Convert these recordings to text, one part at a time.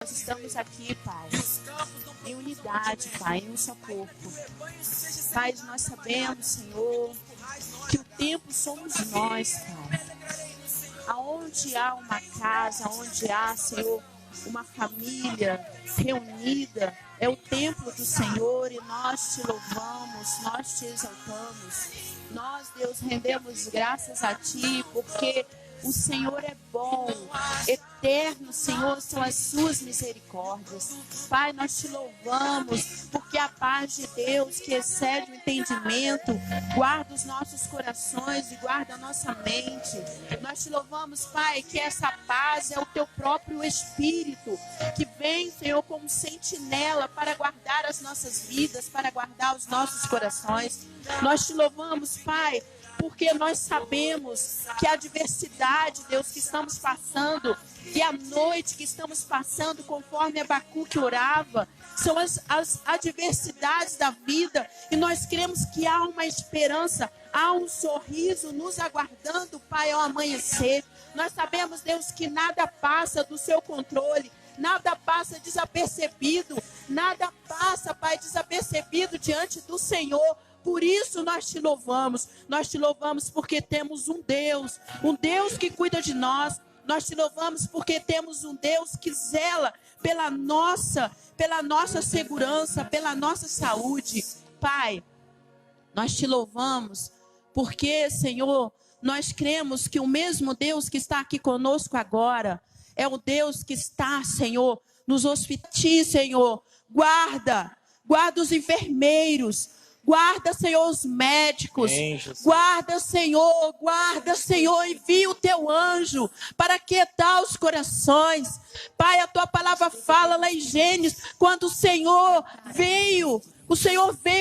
Nós estamos aqui, Pai, em unidade, Pai, em um só corpo. Pai, nós sabemos, Senhor, que o templo somos nós, Pai. Aonde há uma casa, onde há, Senhor, uma família reunida, é o templo do Senhor e nós te louvamos, nós te exaltamos. Nós, Deus, rendemos graças a Ti, porque o Senhor é bom, eterno, Senhor, são as suas misericórdias. Pai, nós te louvamos, porque a paz de Deus, que excede o entendimento, guarda os nossos corações e guarda a nossa mente. Nós te louvamos, Pai, que essa paz é o Teu próprio Espírito, que vem, Senhor, como sentinela para guardar as nossas vidas, para guardar os nossos corações. Nós te louvamos, Pai, porque nós sabemos que a adversidade, Deus, que estamos passando, e a noite que estamos passando, conforme Abacuque orava, são as adversidades da vida, e nós cremos que há uma esperança, há um sorriso nos aguardando, Pai, ao amanhecer. Nós sabemos, Deus, que nada passa do seu controle, nada passa desapercebido, nada passa, Pai, desapercebido diante do Senhor. Por isso nós te louvamos porque temos um Deus que cuida de nós. Nós te louvamos porque temos um Deus que zela pela nossa segurança, pela nossa saúde. Pai, nós te louvamos porque, Senhor, nós cremos que o mesmo Deus que está aqui conosco agora é o Deus que está, Senhor, nos hospitais, Senhor. Guarda os enfermeiros. Guarda, Senhor, os médicos. Guarda, Senhor, envia o teu anjo para aquietar os corações. Pai, a tua palavra fala lá em Gênesis, quando o Senhor veio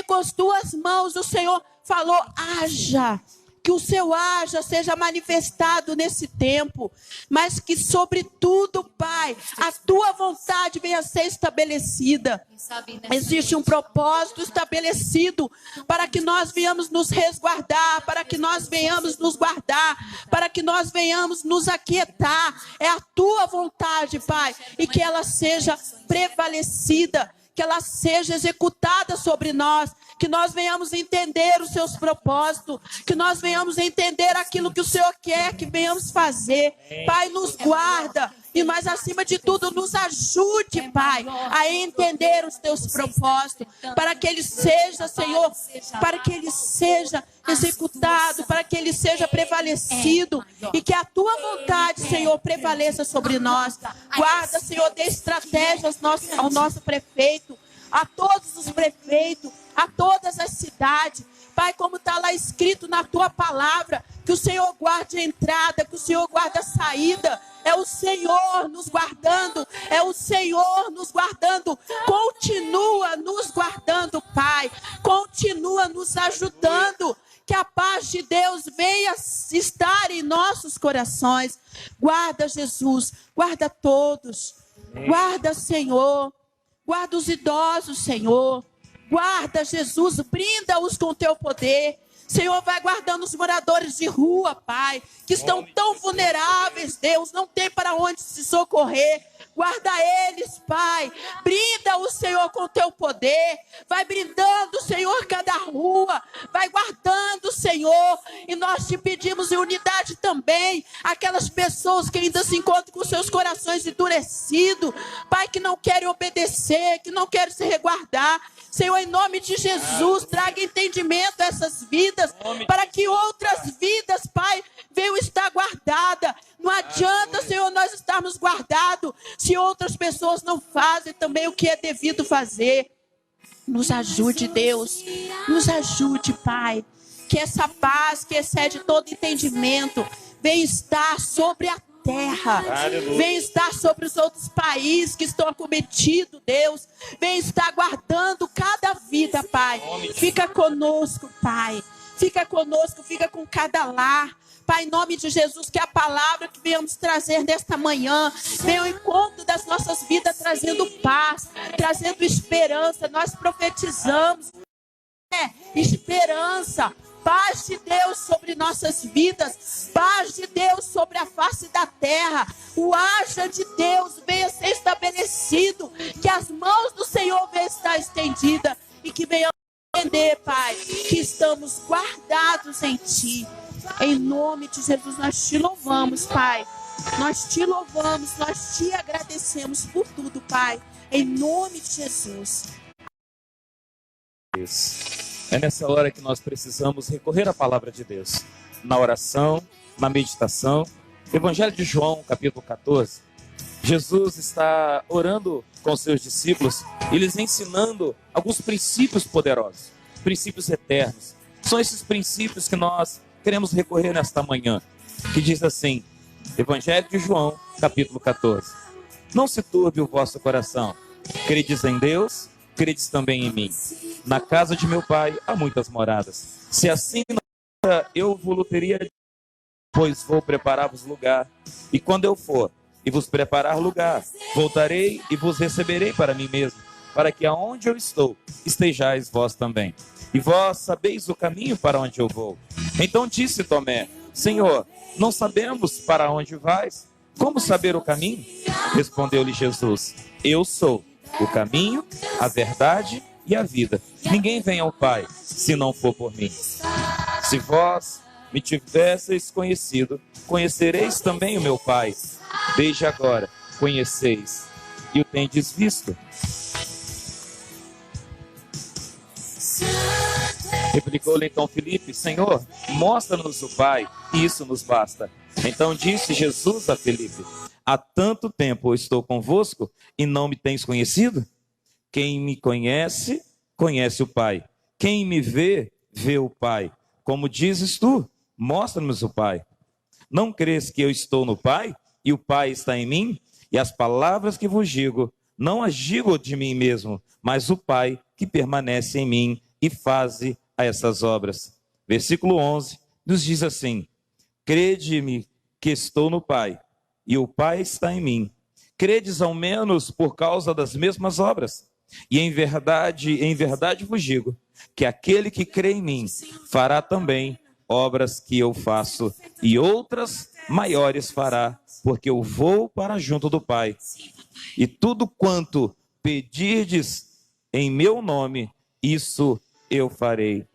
com as tuas mãos, o Senhor falou, haja. Que o seu haja seja manifestado nesse tempo, mas que sobretudo, Pai, a tua vontade venha a ser estabelecida. Existe um propósito estabelecido para que nós venhamos nos resguardar, para que nós venhamos nos guardar, para que nós venhamos nos aquietar. É a tua vontade, Pai, e que ela seja prevalecida, que ela seja executada sobre nós, que nós venhamos entender os seus propósitos, que nós venhamos entender aquilo que o Senhor quer que venhamos fazer. Pai, nos guarda e, mais acima de tudo, nos ajude, Pai, a entender os teus propósitos, para que ele seja, Senhor, para que ele seja executado, para que ele seja prevalecido e que a tua vontade, Senhor, prevaleça sobre nós. Guarda, Senhor, dê estratégias ao nosso prefeito, a todos os prefeitos, a todas as cidades. Pai, como está lá escrito na tua palavra, que o Senhor guarde a entrada, que o Senhor guarde a saída. É o Senhor nos guardando, é o Senhor nos guardando. Continua nos guardando, Pai. Continua nos ajudando. Que a paz de Deus venha estar em nossos corações. Guarda, Jesus, guarda todos. Guarda, Senhor. Guarda os idosos, Senhor. Guarda, Jesus, brinda-os com o teu poder. Senhor, vai guardando os moradores de rua, Pai, que estão tão vulneráveis, Deus, não tem para onde se socorrer. Guarda eles, Pai. Brinda o Senhor com o teu poder. Vai brindando, Senhor, cada rua. Vai guardando, Senhor. E nós te pedimos em unidade também aquelas pessoas que ainda se encontram com seus corações endurecidos. Pai, que não querem obedecer, que não querem se resguardar. Senhor, em nome de Jesus, traga entendimento a essas vidas, para que outras vidas, Pai, venham estar guardadas. Não adianta, Senhor, nós estarmos guardados se outras pessoas não fazem também o que é devido fazer. Nos ajude, Deus. Nos ajude, Pai. Que essa paz que excede todo entendimento venha estar sobre a terra. Venha estar sobre os outros países que estão acometidos, Deus. Venha estar guardando cada vida, Pai. Fica conosco, Pai. Fica conosco, fica com cada lar. Pai, em nome de Jesus, que a palavra que venhamos trazer nesta manhã venha ao encontro das nossas vidas, trazendo paz, trazendo esperança. Nós profetizamos esperança. Paz de Deus sobre nossas vidas. Paz de Deus sobre a face da terra. O haja de Deus venha ser estabelecido. Que as mãos do Senhor venham estar estendidas. E que venham entender, Pai, que estamos guardados em Ti. Em nome de Jesus, nós Te louvamos, Pai. Nós Te louvamos, nós Te agradecemos por tudo, Pai. Em nome de Jesus. É nessa hora que nós precisamos recorrer à palavra de Deus. Na oração, na meditação. Evangelho de João, capítulo 14. Jesus está orando com seus discípulos e lhes ensinando alguns princípios poderosos, princípios eternos. São esses princípios que nós queremos recorrer nesta manhã, que diz assim, Evangelho de João, capítulo 14. Não se turbe o vosso coração. Credes em Deus, credes também em mim. Na casa de meu Pai há muitas moradas. Se assim não era, eu vos teria dito, pois vou preparar-vos lugar. E quando eu for e vos preparar lugar, voltarei e vos receberei para mim mesmo, para que aonde eu estou, estejais vós também. E vós sabeis o caminho para onde eu vou. Então disse Tomé, Senhor, não sabemos para onde vais. Como saber o caminho? Respondeu-lhe Jesus, eu sou o caminho, a verdade e a vida. Ninguém vem ao Pai, se não for por mim. Se vós me tivesseis conhecido, conhecereis também o meu Pai. Desde agora conheceis e o tendes visto. Replicou-lhe então Filipe, Senhor, mostra-nos o Pai, e isso nos basta. Então disse Jesus a Filipe, há tanto tempo eu estou convosco e não me tens conhecido? Quem me conhece, conhece o Pai. Quem me vê, vê o Pai. Como dizes tu, mostra-nos o Pai. Não crês que eu estou no Pai e o Pai está em mim? E as palavras que vos digo, não as digo de mim mesmo, mas o Pai que permanece em mim e faze a essas obras. Versículo 11 nos diz assim, crede-me que estou no Pai e o Pai está em mim. Credes ao menos por causa das mesmas obras. E em verdade vos digo, que aquele que crê em mim fará também obras que eu faço, e outras maiores fará, porque eu vou para junto do Pai. E tudo quanto pedirdes em meu nome, isso eu farei.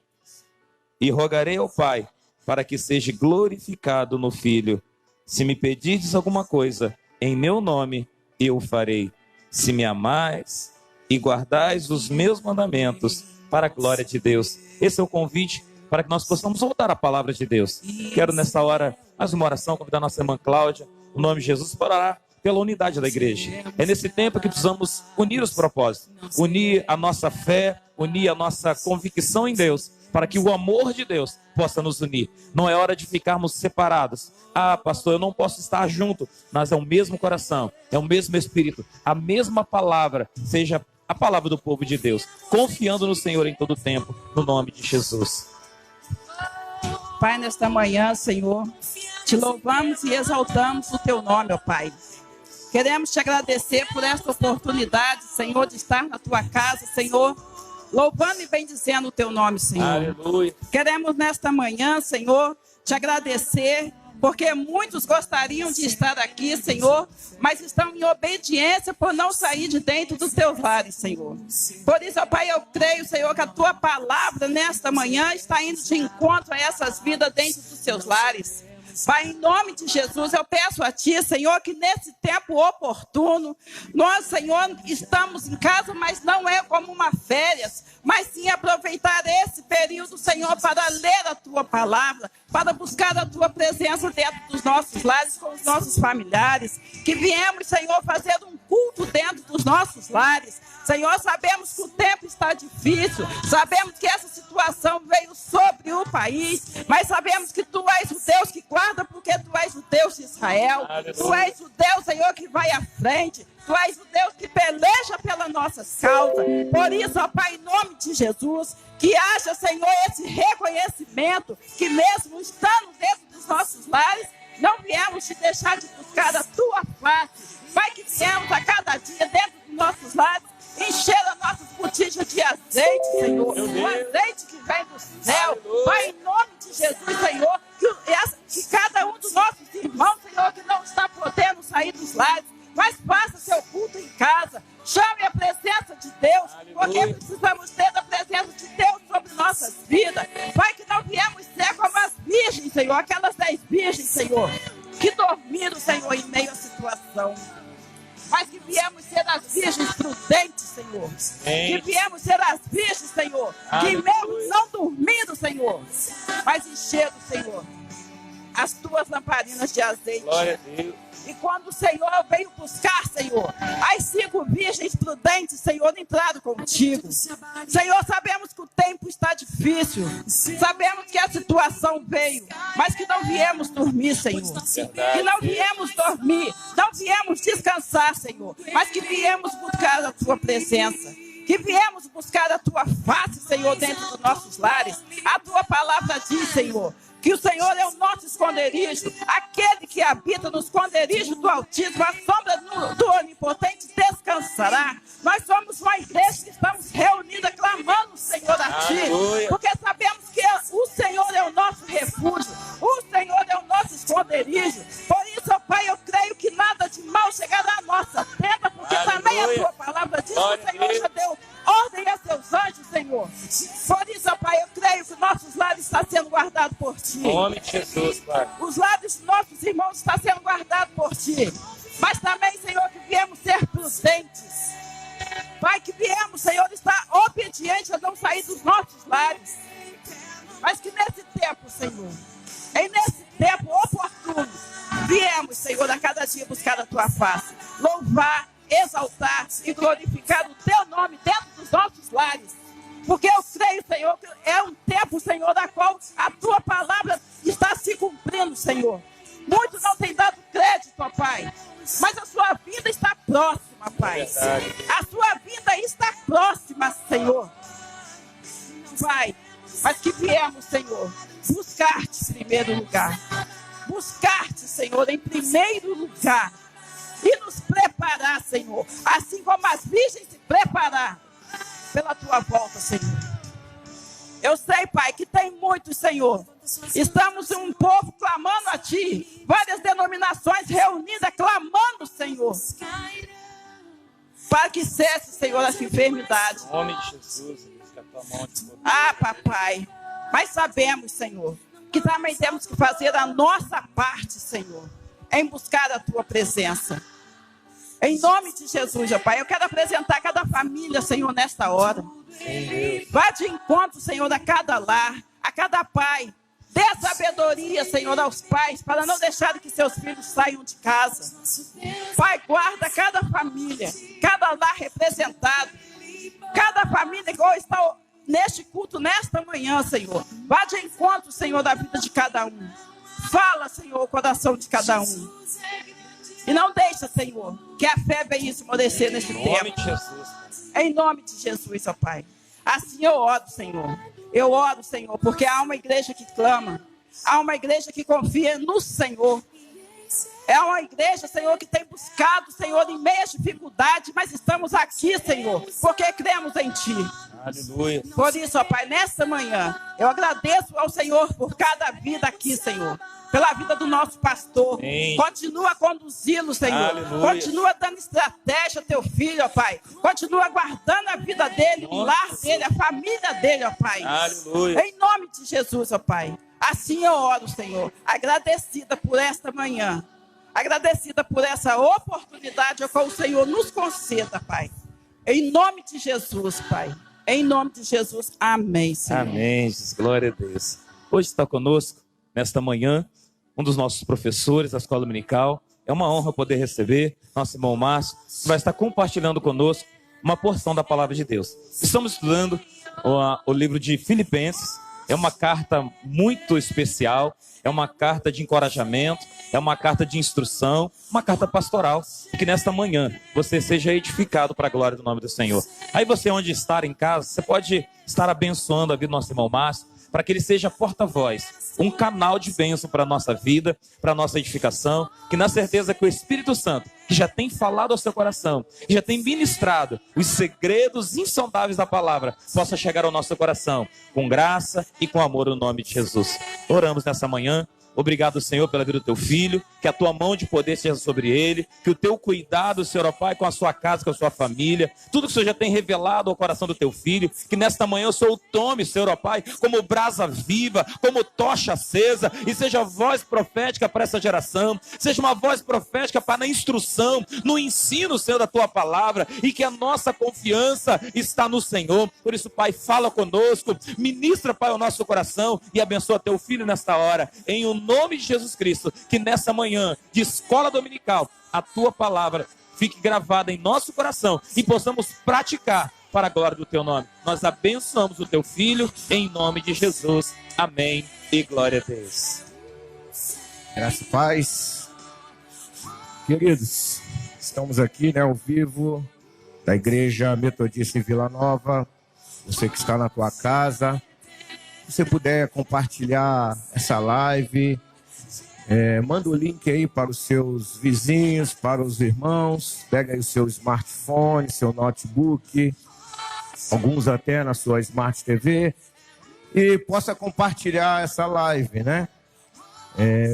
E rogarei ao Pai, para que seja glorificado no Filho. Se me pedirdes alguma coisa em meu nome, eu farei. Se me amais e guardais os meus mandamentos, para a glória de Deus. Esse é o convite para que nós possamos voltar à palavra de Deus. Quero nessa hora, mais uma oração, convidar a nossa irmã Cláudia, no nome de Jesus, para orar pela unidade da igreja. É nesse tempo que precisamos unir os propósitos, unir a nossa fé, unir a nossa convicção em Deus, para que o amor de Deus possa nos unir. Não é hora de ficarmos separados. Ah, pastor, eu não posso estar junto, mas é o mesmo coração, é o mesmo Espírito, a mesma palavra, seja a palavra do povo de Deus, confiando no Senhor em todo o tempo, no nome de Jesus. Pai, nesta manhã, Senhor, te louvamos e exaltamos o teu nome, ó Pai. Queremos te agradecer por esta oportunidade, Senhor, de estar na tua casa, Senhor, louvando e bendizendo o teu nome, Senhor. Aleluia. Queremos nesta manhã, Senhor, te agradecer, porque muitos gostariam de estar aqui, Senhor, mas estão em obediência por não sair de dentro dos teus lares, Senhor. Por isso, ó Pai, eu creio, Senhor, que a tua palavra nesta manhã está indo de encontro a essas vidas dentro dos seus lares. Pai, em nome de Jesus, eu peço a Ti, Senhor, que nesse tempo oportuno, nós, Senhor, estamos em casa, mas não é como uma férias, mas sim aproveitar esse período, Senhor, para ler a Tua palavra, para buscar a Tua presença dentro dos nossos lares, com os nossos familiares, que viemos, Senhor, fazer um culto dentro dos nossos lares. Senhor, sabemos que o tempo está difícil, sabemos que essa situação veio sobre o país, mas sabemos que Tu és o Deus que guarda, porque Tu és o Deus de Israel. Aleluia. Tu és o Deus, Senhor, que vai à frente. Tu és o Deus que peleja pelas nossas causas. Por isso, ó Pai, em nome de Jesus, que haja, Senhor, esse reconhecimento, que mesmo estando dentro dos nossos lares, não viemos te deixar de buscar a Tua face. Pai, que viemos a cada dia dentro dos nossos lares, encher as nossas botijas de azeite, Senhor. O azeite que vem do céu. Pai, em nome Jesus, Senhor, que cada um dos nossos irmãos, Senhor, que não está podendo sair dos lares, mas faça seu culto em casa. Chame a presença de Deus, porque precisamos ter a presença de Deus sobre nossas vidas. Pai, que não viemos ser como as virgens, Senhor, aquelas 10 virgens, Senhor, que dormiram, Senhor, em meio à situação. Mas que viemos ser as virgens prudentes, Senhor. Que viemos ser as virgens, Senhor, que mesmo não dormindo, Senhor, mas enchendo, Senhor, as tuas lamparinas de azeite. Glória a Deus. E quando o Senhor veio buscar, Senhor, as 5 virgens prudentes, Senhor, entraram contigo. Senhor, sabemos que o tempo está difícil. Sabemos que a situação veio, mas que não viemos dormir, Senhor. Que não viemos dormir, não viemos descansar, Senhor, mas que viemos buscar a tua presença. Que viemos buscar a tua face, Senhor, dentro dos nossos lares. A tua palavra diz, Senhor, que o Senhor é o nosso esconderijo, aquele que habita no esconderijo do Altíssimo, a sombra do Onipotente descansará. Nós somos uma igreja que estamos reunida clamando, Senhor, a Ti, porque sabemos que o Senhor é o nosso refúgio, o Senhor é o nosso esconderijo. Por isso, ó Pai, eu creio que nada de mal chegará à nossa tenda, porque também a Tua palavra diz que o Senhor já deu ordem a seus anjos, Senhor. Por isso, ó Pai, eu creio que nossos lares estão sendo guardados por Ti. Em nome de Jesus, Pai. Os lares dos nossos irmãos estão sendo guardados por Ti. Mas também, Senhor, que viemos ser prudentes. Pai, que viemos, Senhor, estar obedientes a não sair dos nossos lares. Mas que nesse tempo, Senhor, nesse tempo oportuno, viemos, Senhor, a cada dia buscar a Tua face. Louvar, exaltar e glorificar o Teu nome dentro dos nossos lares. Porque eu creio, Senhor, que é um tempo, Senhor, da qual a Tua palavra está se cumprindo, Senhor. Muitos não têm dado crédito, ó Pai, mas a sua vida está próxima, Pai. A sua vida está próxima, Senhor. Pai, mas que viemos, Senhor, buscar-te em primeiro lugar. Buscar-te, Senhor, em primeiro lugar. E nos preparar, Senhor, assim como as virgens se prepararam pela Tua volta, Senhor. Eu sei, Pai, que tem muitos, Senhor. Estamos um povo clamando a Ti. Várias denominações reunidas clamando, Senhor, para que cesse, Senhor, essa enfermidade. Em nome de Jesus. Ah, papai. Mas sabemos, Senhor, que também temos que fazer a nossa parte, Senhor, em buscar a Tua presença. Em nome de Jesus, ó Pai, eu quero apresentar cada família, Senhor, nesta hora. Vá de encontro, Senhor, a cada lar, a cada pai. Dê sabedoria, Senhor, aos pais, para não deixar que seus filhos saiam de casa. Pai, guarda cada família, cada lar representado, cada família igual está neste culto, nesta manhã, Senhor. Vá de encontro, Senhor, da vida de cada um. Fala, Senhor, o coração de cada um. E não deixa, Senhor, que a fé venha esmorecer nesse tempo. Em nome de Jesus. Em nome de Jesus, ó Pai. Assim eu oro, Senhor. Eu oro, Senhor, porque há uma igreja que clama. Há uma igreja que confia no Senhor. É uma igreja, Senhor, que tem buscado, Senhor, em meio às dificuldades. Mas estamos aqui, Senhor, porque cremos em Ti. Aleluia. Por isso, ó Pai, nesta manhã, eu agradeço ao Senhor por cada vida aqui, Senhor. Pela vida do nosso pastor. Amém. Continua a conduzi-lo, Senhor. Aleluia. Continua dando estratégia ao Teu filho, ó Pai. Continua guardando a vida dele, o lar dele, a família dele, ó Pai. Aleluia. Em nome de Jesus, ó Pai. Assim eu oro, Senhor. Agradecida por esta manhã. Agradecida por essa oportunidade a qual o Senhor nos conceda, Pai. Em nome de Jesus, Pai. Em nome de Jesus. Amém, Senhor. Amém, Jesus. Glória a Deus. Hoje está conosco, nesta manhã, um dos nossos professores da Escola Dominical. É uma honra poder receber nosso irmão Márcio, que vai estar compartilhando conosco uma porção da Palavra de Deus. Estamos estudando o livro de Filipenses. É uma carta muito especial, é uma carta de encorajamento, é uma carta de instrução, uma carta pastoral. E que nesta manhã você seja edificado para a glória do nome do Senhor. Aí você, onde estar em casa, você pode estar abençoando a vida do nosso irmão Márcio, para que ele seja porta-voz, um canal de bênção para a nossa vida, para a nossa edificação, que na certeza que o Espírito Santo que já tem falado ao seu coração, que já tem ministrado os segredos insondáveis da palavra, possa chegar ao nosso coração, com graça e com amor no nome de Jesus. Oramos nessa manhã. Obrigado, Senhor, pela vida do teu filho, que a tua mão de poder seja sobre ele, que o teu cuidado, Senhor, ó Pai, com a sua casa, com a sua família, tudo que o Senhor já tem revelado ao coração do teu filho, que nesta manhã o Senhor o tome, Senhor, ó Pai, como brasa viva, como tocha acesa, e seja voz profética para essa geração, seja uma voz profética para na instrução, no ensino, Senhor, da tua palavra, e que a nossa confiança está no Senhor. Por isso, Pai, fala conosco, ministra, Pai, o nosso coração e abençoa teu filho nesta hora, em um nome de Jesus Cristo, que nessa manhã de escola dominical, a tua palavra fique gravada em nosso coração e possamos praticar para a glória do teu nome. Nós abençoamos o teu filho em nome de Jesus. Amém e glória a Deus. Graça e paz. Queridos, estamos aqui, ao vivo da Igreja Metodista em Vila Nova. Você que está na tua casa, se você puder compartilhar essa live, manda o link aí para os seus vizinhos, para os irmãos, pega aí o seu smartphone, seu notebook, alguns até na sua Smart TV, e possa compartilhar essa live, né?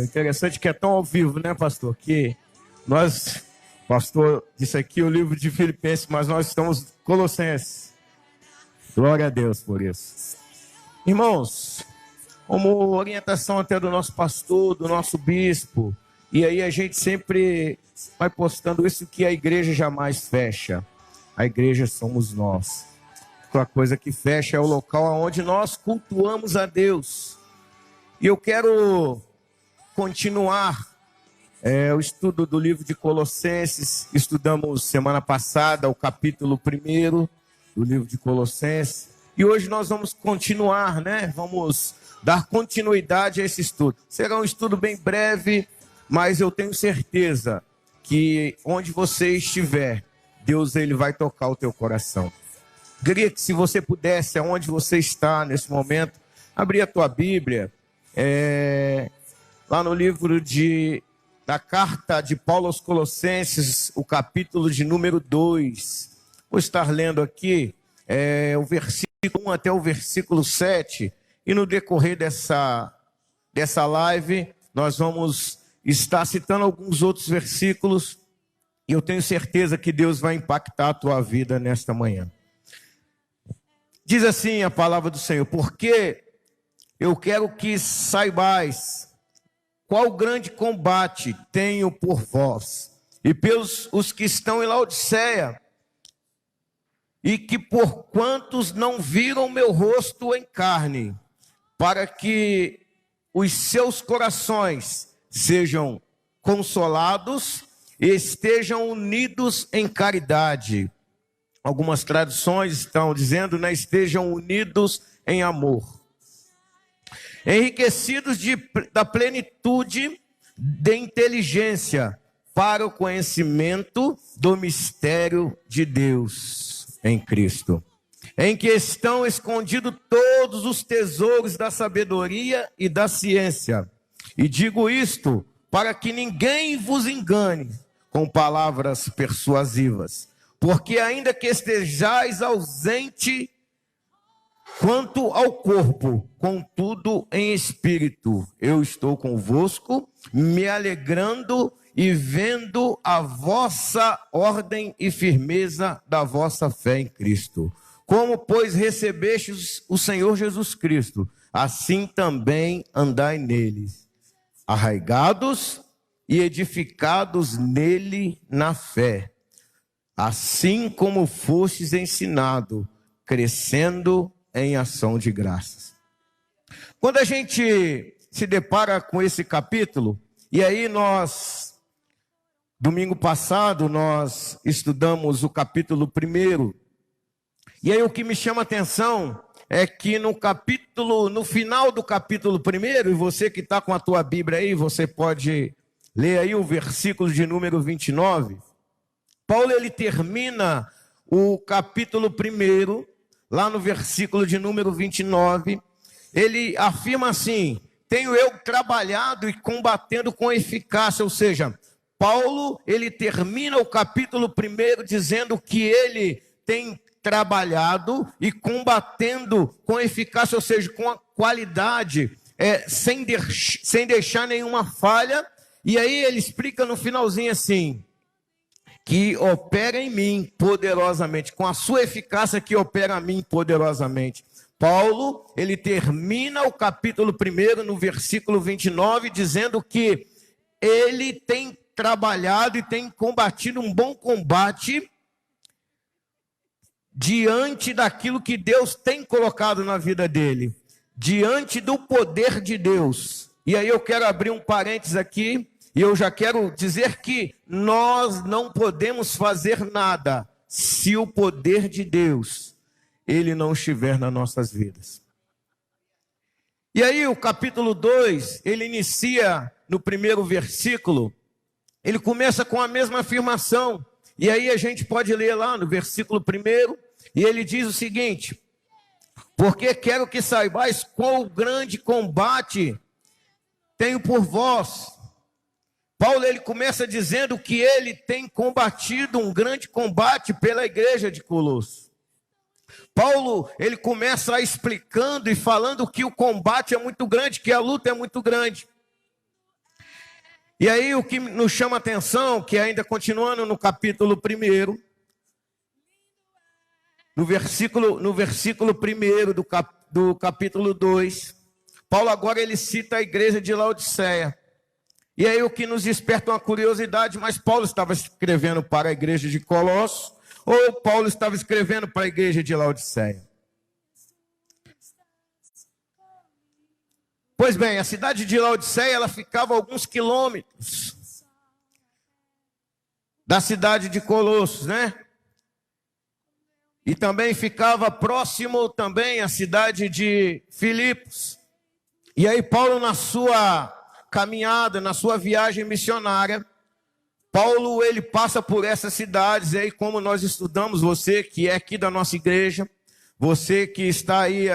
Interessante que é tão ao vivo, né, pastor? Que nós, pastor, disse aqui o livro de Filipenses, mas nós estamos Colossenses. Glória a Deus por isso. Irmãos, como orientação até do nosso pastor, do nosso bispo, e aí a gente sempre vai postando isso, que a igreja jamais fecha. A igreja somos nós. A coisa que fecha é o local onde nós cultuamos a Deus. E eu quero continuar o estudo do livro de Colossenses. Estudamos semana passada o capítulo 1 do livro de Colossenses. E hoje nós vamos continuar, né? Vamos dar continuidade a esse estudo. Será um estudo bem breve, mas eu tenho certeza que onde você estiver, Deus ele vai tocar o teu coração. Queria que se você pudesse, aonde você está nesse momento, abrir a tua Bíblia, lá no livro da carta de Paulo aos Colossenses, o capítulo de número 2. Vou estar lendo aqui o versículo 1 até o versículo 7, e no decorrer dessa live, nós vamos estar citando alguns outros versículos, e eu tenho certeza que Deus vai impactar a tua vida nesta manhã. Diz assim a palavra do Senhor: porque eu quero que saibais qual grande combate tenho por vós, e pelos os que estão em Laodiceia, e que por quantos não viram meu rosto em carne, para que os seus corações sejam consolados e estejam unidos em caridade. Algumas traduções estão dizendo, né, estejam unidos em amor. Enriquecidos da plenitude de inteligência, para o conhecimento do mistério de Deus em Cristo, em que estão escondidos todos os tesouros da sabedoria e da ciência. E digo isto para que ninguém vos engane com palavras persuasivas, porque ainda que estejais ausente quanto ao corpo, contudo em espírito, eu estou convosco, me alegrando e vendo a vossa ordem e firmeza da vossa fé em Cristo. Como, pois, recebestes o Senhor Jesus Cristo, assim também andai nele, arraigados e edificados nele na fé, assim como fostes ensinado, crescendo em ação de graças. Quando a gente se depara com esse capítulo, e aí domingo passado, nós estudamos o capítulo 1. E aí o que me chama a atenção é que no final do capítulo 1, e você que está com a tua Bíblia aí, você pode ler aí o versículo de número 29. Paulo, ele termina o capítulo 1, lá no versículo de número 29. Ele afirma assim: tenho eu trabalhado e combatendo com eficácia, ou seja, Paulo, ele termina o capítulo 1 dizendo que ele tem trabalhado e combatendo com eficácia, ou seja, com a qualidade, sem deixar nenhuma falha. E aí ele explica no finalzinho assim, que opera em mim poderosamente, com a sua eficácia que opera em mim poderosamente. Paulo, ele termina o capítulo 1 no versículo 29, dizendo que ele tem trabalhado e tem combatido um bom combate diante daquilo que Deus tem colocado na vida dele, diante do poder de Deus. E aí eu quero abrir um parênteses aqui, e eu já quero dizer que nós não podemos fazer nada se o poder de Deus, ele não estiver nas nossas vidas. E aí o capítulo 2, ele inicia no primeiro versículo, ele começa com a mesma afirmação. E aí a gente pode ler lá no versículo 1, e ele diz o seguinte: porque quero que saibais quão grande combate tenho por vós. Paulo, ele começa dizendo que ele tem combatido um grande combate pela igreja de Colossos. Paulo, ele começa explicando e falando que o combate é muito grande, que a luta é muito grande. E aí o que nos chama a atenção, que ainda continuando no capítulo 1, no versículo 1 do capítulo 2, Paulo agora ele cita a igreja de Laodiceia. E aí o que nos desperta uma curiosidade, mas Paulo estava escrevendo para a igreja de Colossos, ou Paulo estava escrevendo para a igreja de Laodiceia? Pois bem, a cidade de Laodiceia, ela ficava a alguns quilômetros da cidade de Colossos, né? E também ficava próximo também à cidade de Filipos. E aí Paulo, na sua caminhada, na sua viagem missionária, Paulo, ele passa por essas cidades. E aí, como nós estudamos, você que é aqui da nossa igreja, você que está aí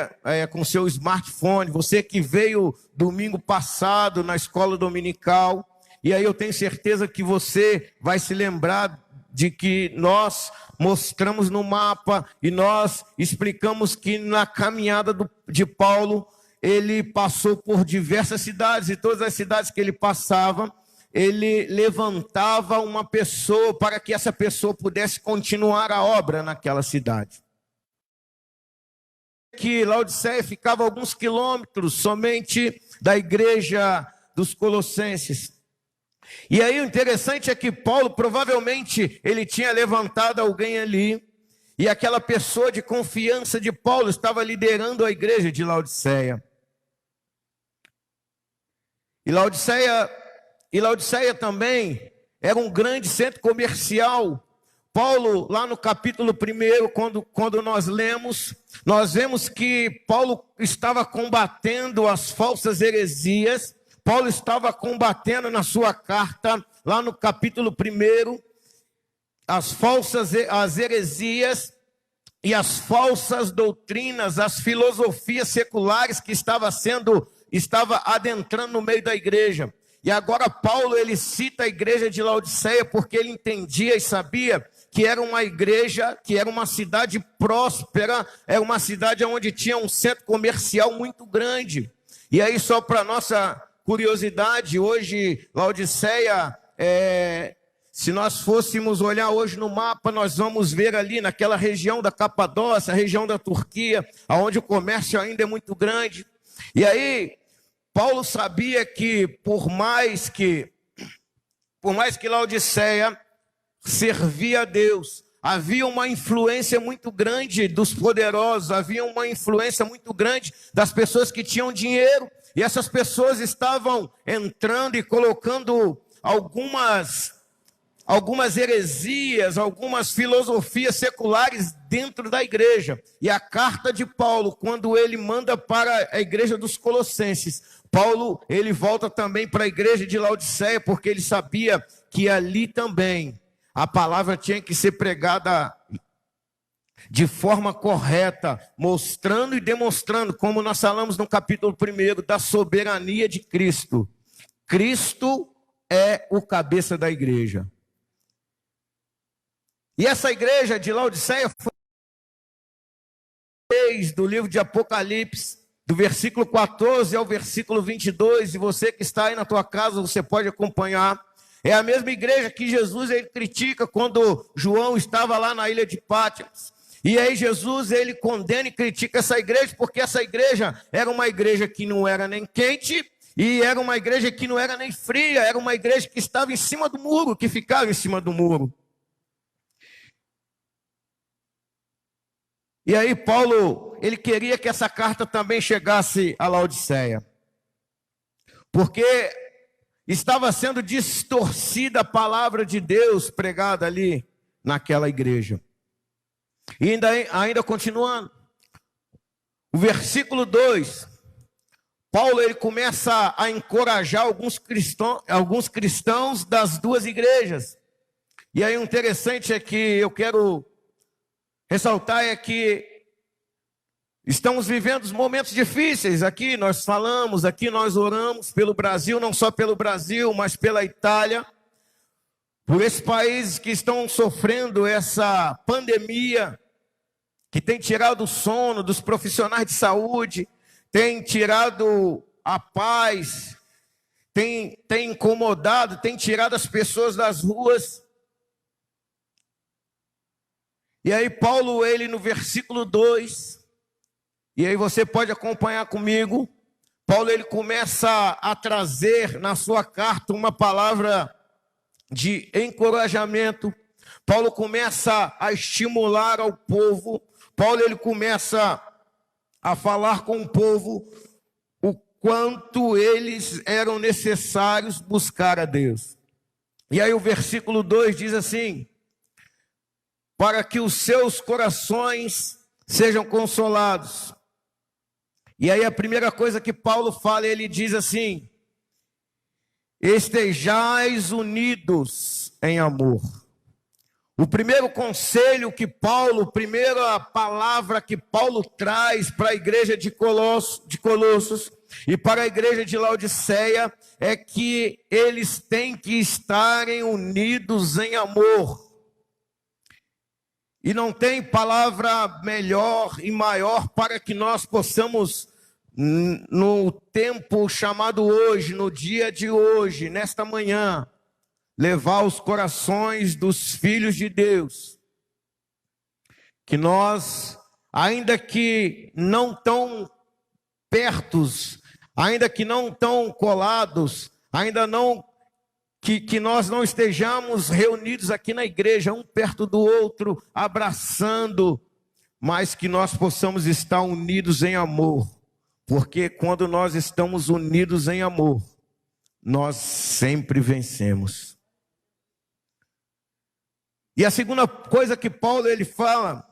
com seu smartphone, você que veio domingo passado na escola dominical, e aí eu tenho certeza que você vai se lembrar de que nós mostramos no mapa e nós explicamos que na caminhada de Paulo, ele passou por diversas cidades, e todas as cidades que ele passava, ele levantava uma pessoa para que essa pessoa pudesse continuar a obra naquela cidade. Que Laodiceia ficava a alguns quilômetros somente da igreja dos Colossenses. E aí o interessante é que Paulo, provavelmente, ele tinha levantado alguém ali, e aquela pessoa de confiança de Paulo estava liderando a igreja de Laodiceia. E Laodiceia também era um grande centro comercial. Paulo, lá no capítulo 1, quando nós lemos, nós vemos que Paulo estava combatendo as falsas heresias. Paulo estava combatendo na sua carta, lá no capítulo 1, as heresias e as falsas doutrinas, as filosofias seculares que estava adentrando no meio da igreja. E agora Paulo, ele cita a igreja de Laodiceia porque ele entendia e sabia que era uma igreja, que era uma cidade próspera, era uma cidade onde tinha um centro comercial muito grande. E aí, só para nossa curiosidade, hoje Laodiceia, se nós fôssemos olhar hoje no mapa, nós vamos ver ali naquela região da Capadócia, a região da Turquia, onde o comércio ainda é muito grande. E aí, Paulo sabia que por mais que Laodiceia servia a Deus, havia uma influência muito grande dos poderosos, havia uma influência muito grande das pessoas que tinham dinheiro, e essas pessoas estavam entrando e colocando algumas heresias, algumas filosofias seculares dentro da igreja. E a carta de Paulo, quando ele manda para a igreja dos Colossenses, Paulo, ele volta também para a igreja de Laodiceia, porque ele sabia que ali também a palavra tinha que ser pregada de forma correta, mostrando e demonstrando, como nós falamos no capítulo 1, da soberania de Cristo. Cristo é o cabeça da igreja. E essa igreja de Laodiceia foi do livro de Apocalipse, do versículo 14 ao versículo 22, e você que está aí na tua casa, você pode acompanhar. É a mesma igreja que Jesus ele critica quando João estava lá na ilha de Pátimos. E aí Jesus ele condena e critica essa igreja, porque essa igreja era uma igreja que não era nem quente, e era uma igreja que não era nem fria, era uma igreja que estava em cima do muro, que ficava em cima do muro. E aí Paulo, ele queria que essa carta também chegasse a Laodiceia, porque estava sendo distorcida a palavra de Deus pregada ali naquela igreja. E ainda continuando, o versículo 2, Paulo ele começa a encorajar alguns cristãos das duas igrejas. E aí o interessante é que eu quero ressaltar é que estamos vivendo momentos difíceis. Aqui nós falamos, aqui nós oramos pelo Brasil, não só pelo Brasil, mas pela Itália, por esses países que estão sofrendo essa pandemia, que tem tirado o sono dos profissionais de saúde, tem tirado a paz, tem incomodado, tem tirado as pessoas das ruas. E aí Paulo, ele no versículo 2, e aí você pode acompanhar comigo, Paulo ele começa a trazer na sua carta uma palavra de encorajamento. Paulo começa a estimular ao povo, Paulo ele começa a falar com o povo o quanto eles eram necessários buscar a Deus. E aí o versículo 2 diz assim: para que os seus corações sejam consolados. E aí a primeira coisa que Paulo fala, ele diz assim: estejais unidos em amor. O primeiro conselho que Paulo, primeira palavra que Paulo traz para a igreja de Colossos e para a igreja de Laodiceia é que eles têm que estarem unidos em amor. E não tem palavra melhor e maior para que nós possamos, no tempo chamado hoje, no dia de hoje, nesta manhã, levar os corações dos filhos de Deus. Que nós, ainda que não tão pertos, ainda que não tão colados, ainda não que nós não estejamos reunidos aqui na igreja, um perto do outro, abraçando, mas que nós possamos estar unidos em amor, porque quando nós estamos unidos em amor, nós sempre vencemos. E a segunda coisa que Paulo ele fala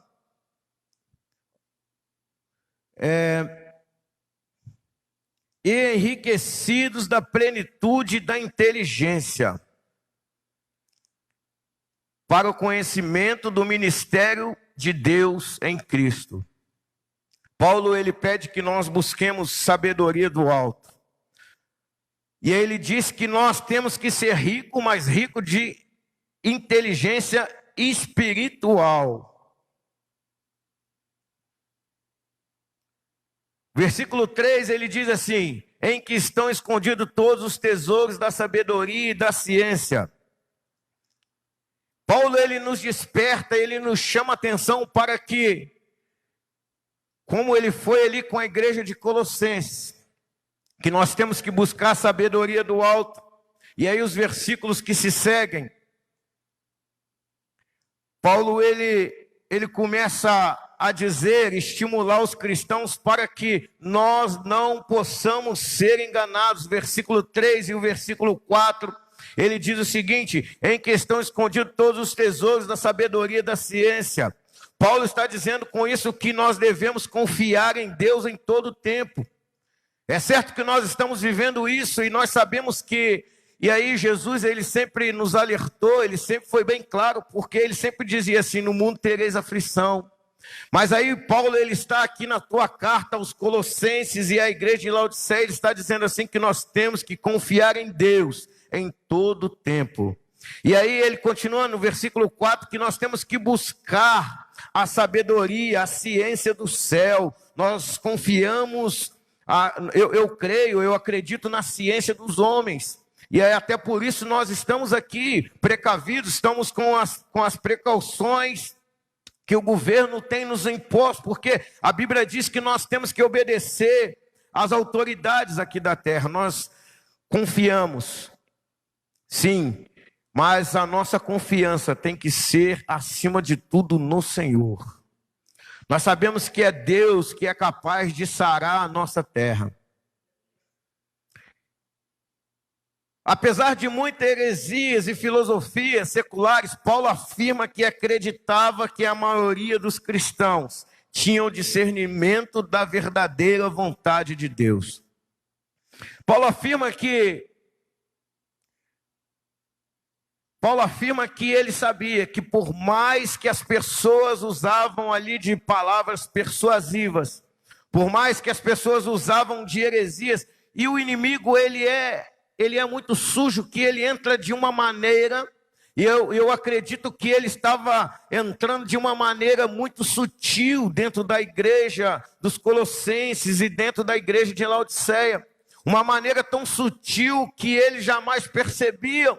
é: e enriquecidos da plenitude da inteligência, para o conhecimento do ministério de Deus em Cristo. Paulo ele pede que nós busquemos sabedoria do alto. E ele diz que nós temos que ser rico, mas rico de inteligência espiritual. Versículo 3, ele diz assim: em que estão escondidos todos os tesouros da sabedoria e da ciência. Paulo, ele nos desperta, ele nos chama a atenção para que, como ele foi ali com a igreja de Colossenses, que nós temos que buscar a sabedoria do alto. E aí os versículos que se seguem, Paulo, ele começa a dizer, estimular os cristãos para que nós não possamos ser enganados. Versículo 3 e o versículo 4, ele diz o seguinte: em que estão escondidos todos os tesouros da sabedoria e da ciência. Paulo está dizendo com isso que nós devemos confiar em Deus em todo o tempo. É certo que nós estamos vivendo isso e nós sabemos que, e aí Jesus ele sempre nos alertou, ele sempre foi bem claro, porque ele sempre dizia assim: no mundo tereis aflição. Mas aí Paulo ele está aqui na tua carta aos Colossenses e a igreja de Laodiceia, ele está dizendo assim que nós temos que confiar em Deus em todo tempo. E aí ele continua no versículo 4, que nós temos que buscar a sabedoria, a ciência do céu. Nós confiamos, eu creio, eu acredito na ciência dos homens. E é até por isso nós estamos aqui precavidos, estamos com as precauções que o governo tem nos imposto, porque a Bíblia diz que nós temos que obedecer às autoridades aqui da terra. Nós confiamos, sim, mas a nossa confiança tem que ser, acima de tudo, no Senhor. Nós sabemos que é Deus que é capaz de sarar a nossa terra. Apesar de muitas heresias e filosofias seculares, Paulo afirma que acreditava que a maioria dos cristãos tinham discernimento da verdadeira vontade de Deus. Paulo afirma que ele sabia que por mais que as pessoas usavam ali de palavras persuasivas, por mais que as pessoas usavam de heresias, e o inimigo ele é muito sujo, que ele entra de uma maneira, e eu acredito que ele estava entrando de uma maneira muito sutil dentro da igreja dos Colossenses e dentro da igreja de Laodiceia, uma maneira tão sutil que eles jamais percebiam.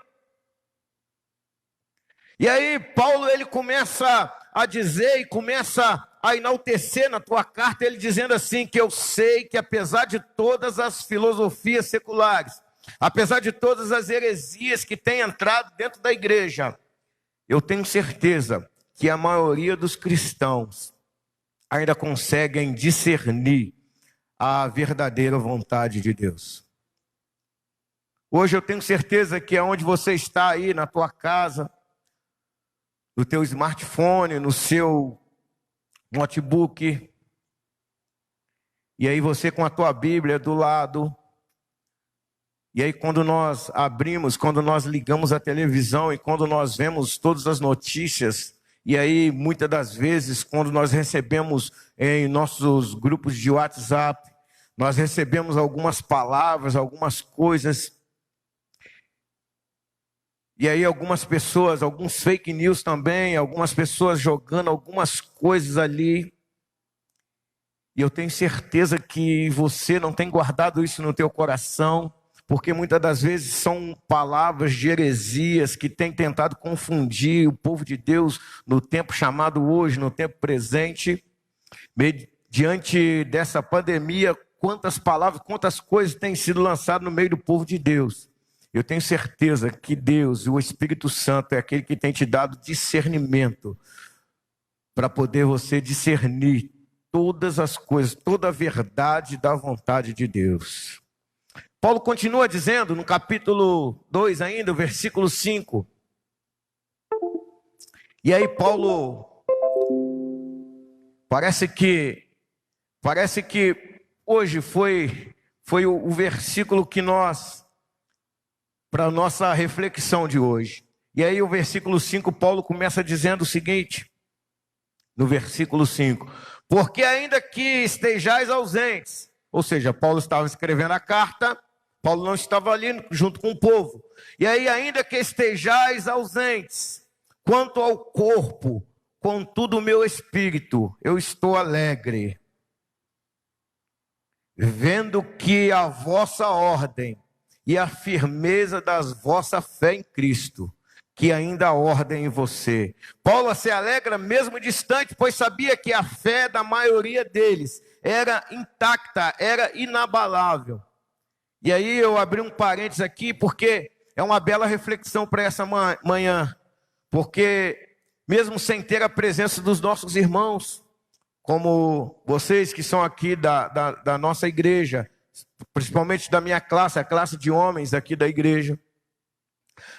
E aí Paulo ele começa a dizer e começa a enaltecer na tua carta, ele dizendo assim, que eu sei que apesar de todas as filosofias seculares, apesar de todas as heresias que têm entrado dentro da igreja, eu tenho certeza que a maioria dos cristãos ainda conseguem discernir a verdadeira vontade de Deus. Hoje eu tenho certeza que aonde você está aí, na tua casa, no teu smartphone, no seu notebook, e aí você com a tua Bíblia do lado, e aí quando nós abrimos, quando nós ligamos a televisão e quando nós vemos todas as notícias, e aí muitas das vezes quando nós recebemos em nossos grupos de WhatsApp, nós recebemos algumas palavras, algumas coisas, e aí algumas pessoas, alguns fake news também, algumas pessoas jogando algumas coisas ali. E eu tenho certeza que você não tem guardado isso no teu coração, porque muitas das vezes são palavras de heresias que têm tentado confundir o povo de Deus no tempo chamado hoje, no tempo presente. Diante dessa pandemia, quantas palavras, quantas coisas têm sido lançadas no meio do povo de Deus. Eu tenho certeza que Deus, o Espírito Santo, é aquele que tem te dado discernimento para poder você discernir todas as coisas, toda a verdade da vontade de Deus. Paulo continua dizendo no capítulo 2 ainda, o versículo 5. E aí Paulo, parece que hoje foi o versículo que para a nossa reflexão de hoje. E aí o versículo 5, Paulo começa dizendo o seguinte, no versículo 5, porque ainda que estejais ausentes, ou seja, Paulo estava escrevendo a carta, Paulo não estava ali junto com o povo, e aí ainda que estejais ausentes, quanto ao corpo, contudo o meu espírito, eu estou alegre, vendo que a vossa ordem e a firmeza das vossa fé em Cristo, que ainda há ordem em você. Paulo se alegra mesmo distante, pois sabia que a fé da maioria deles era intacta, era inabalável. E aí eu abri um parênteses aqui, porque é uma bela reflexão para essa manhã, porque mesmo sem ter a presença dos nossos irmãos, como vocês que são aqui da nossa igreja, principalmente da minha classe, a classe de homens aqui da igreja,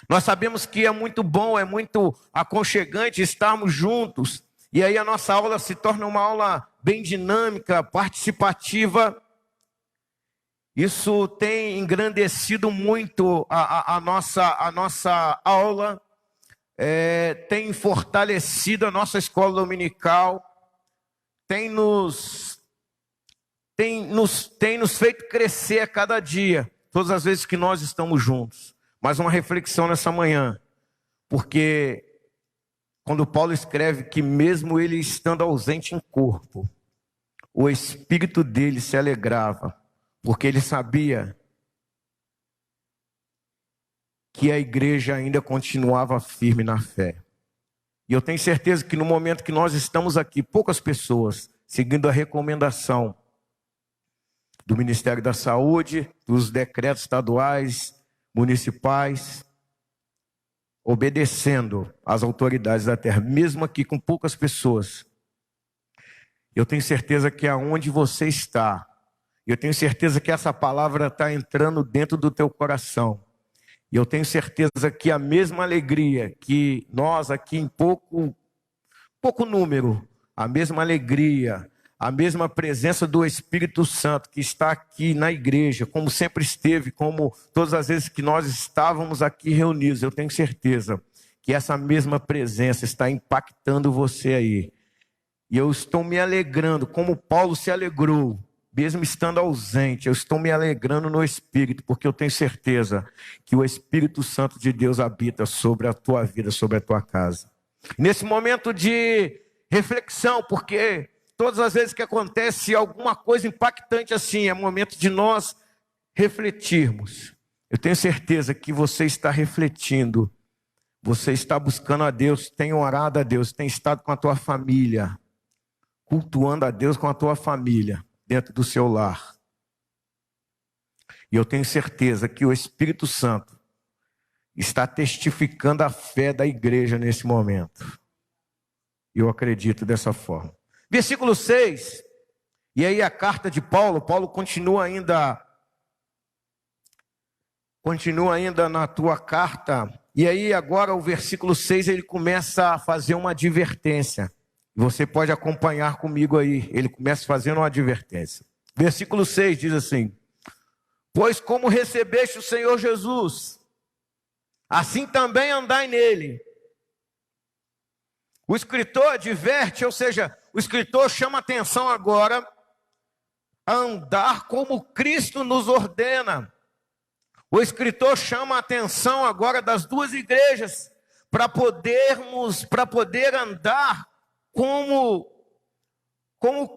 nós sabemos que é muito bom, é muito aconchegante estarmos juntos, e aí a nossa aula se torna uma aula bem dinâmica, participativa. Isso tem engrandecido muito a nossa aula, tem fortalecido a nossa escola dominical, tem nos feito crescer a cada dia, todas as vezes que nós estamos juntos. mais uma reflexão nessa manhã, porque quando Paulo escreve que mesmo ele estando ausente em corpo, o espírito dele se alegrava, porque ele sabia que a igreja ainda continuava firme na fé. E eu tenho certeza que no momento que nós estamos aqui, poucas pessoas, seguindo a recomendação do Ministério da Saúde, dos decretos estaduais, municipais, obedecendo às autoridades da terra, mesmo aqui com poucas pessoas, eu tenho certeza que aonde você está, eu tenho certeza que essa palavra está entrando dentro do teu coração. E eu tenho certeza que a mesma alegria que nós aqui em pouco número, a mesma alegria, a mesma presença do Espírito Santo que está aqui na igreja, como sempre esteve, como todas as vezes que nós estávamos aqui reunidos, eu tenho certeza que essa mesma presença está impactando você aí. E eu estou me alegrando, como Paulo se alegrou, mesmo estando ausente, eu estou me alegrando no Espírito, porque eu tenho certeza que o Espírito Santo de Deus habita sobre a tua vida, sobre a tua casa. Nesse momento de reflexão, porque todas as vezes que acontece alguma coisa impactante assim, é momento de nós refletirmos. Eu tenho certeza que você está refletindo, você está buscando a Deus, tem orado a Deus, tem estado com a tua família, cultuando a Deus com a tua família, dentro do seu lar. E eu tenho certeza que o Espírito Santo está testificando a fé da igreja nesse momento. Eu acredito dessa forma. Versículo 6, e aí a carta de Paulo continua ainda na tua carta, e aí agora o versículo 6 ele começa a fazer uma advertência. Você pode acompanhar comigo aí, ele começa fazendo uma advertência. Versículo 6 diz assim: pois como recebeste o Senhor Jesus, assim também andai nele. O escritor adverte, ou seja, o escritor chama atenção agora a andar como Cristo nos ordena. O escritor chama a atenção agora das duas igrejas para poder andar como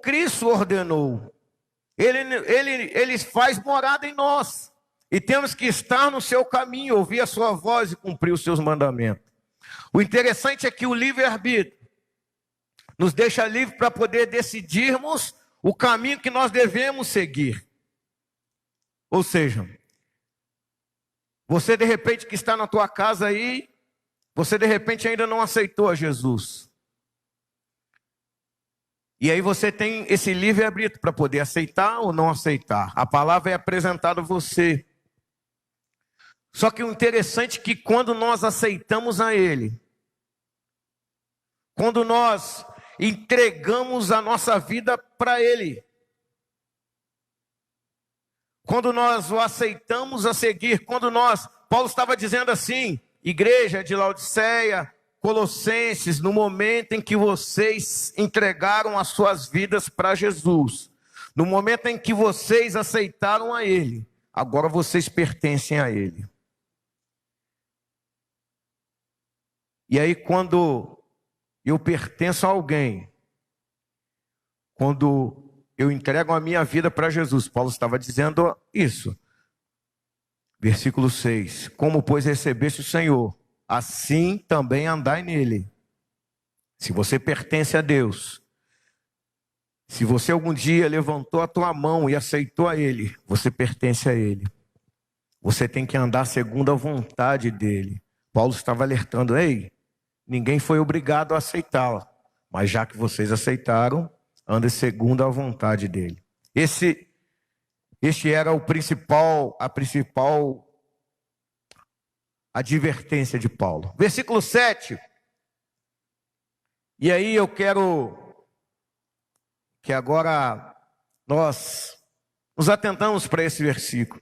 Cristo ordenou. Ele faz morada em nós. E temos que estar no seu caminho, ouvir a sua voz e cumprir os seus mandamentos. O interessante é que o livre-arbítrio nos deixa livre para poder decidirmos o caminho que nós devemos seguir. Ou seja, você de repente que está na tua casa aí, você de repente ainda não aceitou a Jesus. E aí você tem esse livre-arbítrio para poder aceitar ou não aceitar. A palavra é apresentada a você. Só que o interessante é que quando nós aceitamos a Ele, quando nós entregamos a nossa vida para Ele, quando nós o aceitamos a seguir, Paulo estava dizendo assim, igreja de Laodiceia, Colossenses, no momento em que vocês entregaram as suas vidas para Jesus, no momento em que vocês aceitaram a Ele, agora vocês pertencem a Ele. E aí quando eu pertenço a alguém, quando eu entrego a minha vida para Jesus, Paulo estava dizendo isso. Versículo 6, como pois recebeste o Senhor, assim também andai nele. Se você pertence a Deus, se você algum dia levantou a tua mão e aceitou a Ele, você pertence a Ele. Você tem que andar segundo a vontade dEle. Paulo estava alertando, ei, ninguém foi obrigado a aceitá-la, mas já que vocês aceitaram, ande segundo a vontade dEle. Este era a principal advertência de Paulo. Versículo 7. E aí eu quero que agora nós nos atentamos para esse versículo.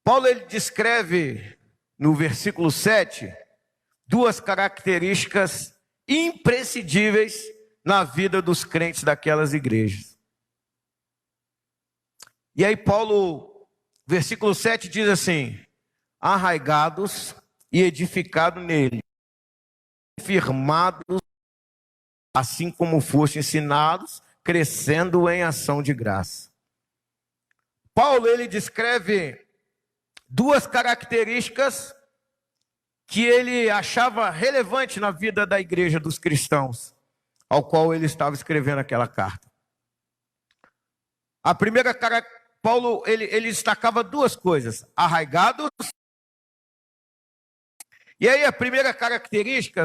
Paulo ele descreve no versículo 7 duas características imprescindíveis na vida dos crentes daquelas igrejas. E aí Paulo, versículo 7 diz assim: arraigados e edificados nele, firmados, assim como foste ensinados, crescendo em ação de graça. Paulo, ele descreve duas características que ele achava relevante na vida da igreja dos cristãos, ao qual ele estava escrevendo aquela carta. A primeira característica, Paulo, ele destacava duas coisas: arraigados. E aí a primeira característica,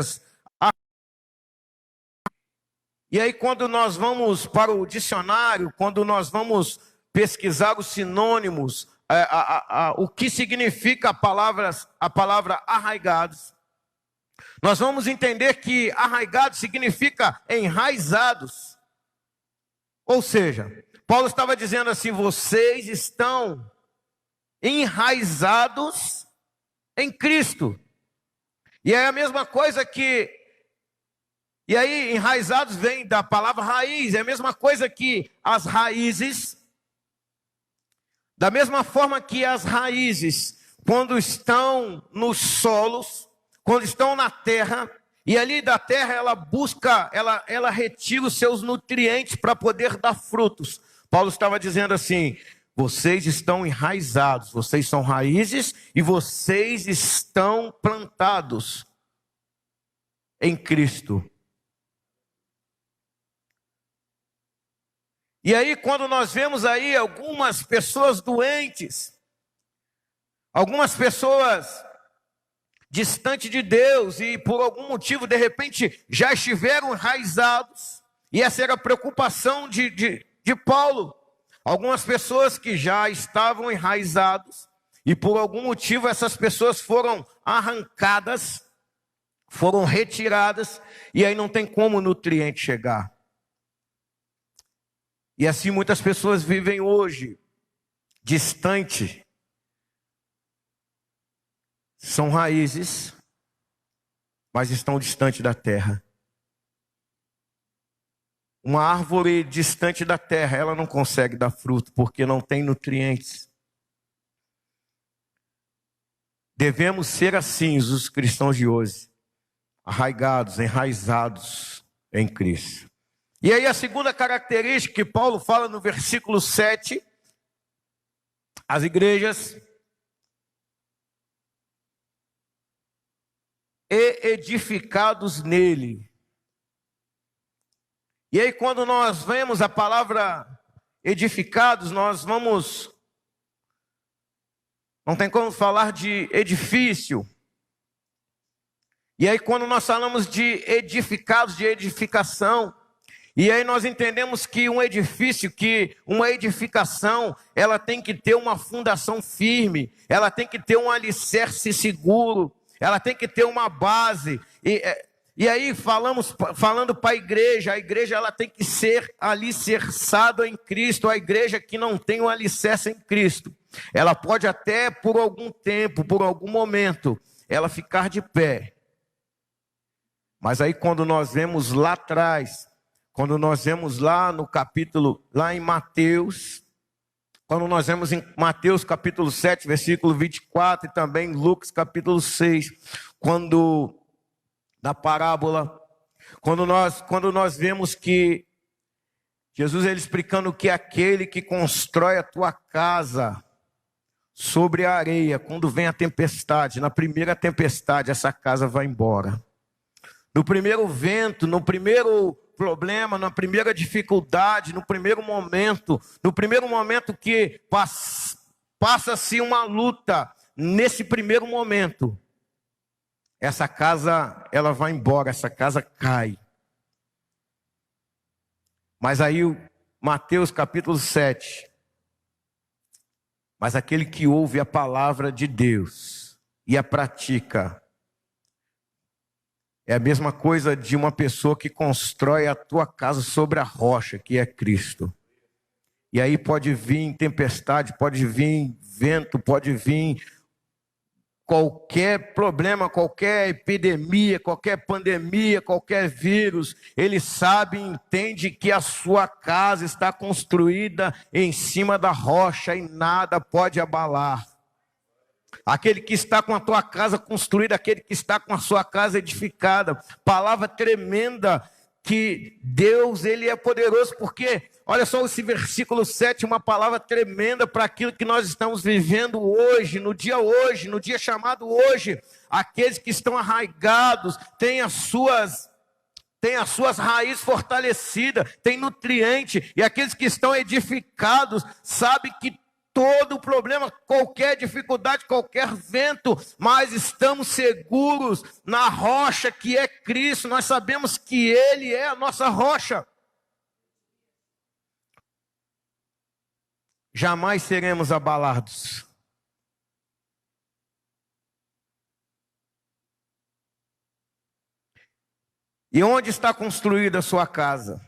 e aí quando nós vamos para o dicionário, quando nós vamos pesquisar os sinônimos, o que significa a palavra arraigados, nós vamos entender que arraigados significa enraizados. Ou seja, Paulo estava dizendo assim: vocês estão enraizados em Cristo. E é a mesma coisa que... E aí, enraizados vem da palavra raiz. É a mesma coisa que as raízes. Da mesma forma que as raízes, quando estão nos solos, quando estão na terra, e ali da terra ela busca, ela retira os seus nutrientes para poder dar frutos. Paulo estava dizendo assim: vocês estão enraizados, vocês são raízes e vocês estão plantados em Cristo. E aí, quando nós vemos aí algumas pessoas doentes, algumas pessoas distante de Deus e por algum motivo, de repente, já estiveram enraizados, e essa era a preocupação de Paulo. Algumas pessoas que já estavam enraizados e por algum motivo essas pessoas foram arrancadas, foram retiradas, e aí não tem como o nutriente chegar. E assim muitas pessoas vivem hoje, distante. São raízes, mas estão distante da terra. Uma árvore distante da terra, ela não consegue dar fruto, porque não tem nutrientes. Devemos ser assim, os cristãos de hoje, arraigados, enraizados em Cristo. E aí a segunda característica que Paulo fala no versículo 7, as igrejas e edificados nele. E aí quando nós vemos a palavra edificados, nós vamos... Não tem como falar de edifício. E aí quando nós falamos de edificados, de edificação, e aí nós entendemos que um edifício, que uma edificação, ela tem que ter uma fundação firme, ela tem que ter um alicerce seguro, ela tem que ter uma base. E aí falando para a igreja ela tem que ser alicerçada em Cristo. A igreja que não tem um alicerce em Cristo, ela pode até por algum tempo, por algum momento, ela ficar de pé. Mas aí quando nós vemos lá atrás, quando nós vemos lá no capítulo, lá em Mateus, quando nós vemos em Mateus capítulo 7, versículo 24, e também em Lucas capítulo 6, quando na parábola, quando nós vemos que Jesus, ele explicando que aquele que constrói a tua casa sobre a areia, quando vem a tempestade, na primeira tempestade, essa casa vai embora. No primeiro vento, no primeiro problema, na primeira dificuldade, no primeiro momento que passa-se uma luta, nesse primeiro momento, essa casa, ela vai embora, essa casa cai. Mas aí, Mateus capítulo 7, mas aquele que ouve a palavra de Deus e a pratica, é a mesma coisa de uma pessoa que constrói a tua casa sobre a rocha, que é Cristo. E aí pode vir tempestade, pode vir vento, pode vir qualquer problema, qualquer epidemia, qualquer pandemia, qualquer vírus. Ele sabe e entende que a sua casa está construída em cima da rocha e nada pode abalar. aquele que está com a tua casa construída, aquele que está com a sua casa edificada. Palavra tremenda, que Deus, Ele é poderoso, porque, olha só esse versículo 7, uma palavra tremenda para aquilo que nós estamos vivendo hoje, no dia chamado hoje. Aqueles que estão arraigados, têm as suas raízes fortalecidas, têm nutriente, e aqueles que estão edificados, sabem que todo problema, qualquer dificuldade, qualquer vento, mas estamos seguros na rocha que é Cristo. Nós sabemos que Ele é a nossa rocha. Jamais seremos abalados. E onde está construída a sua casa?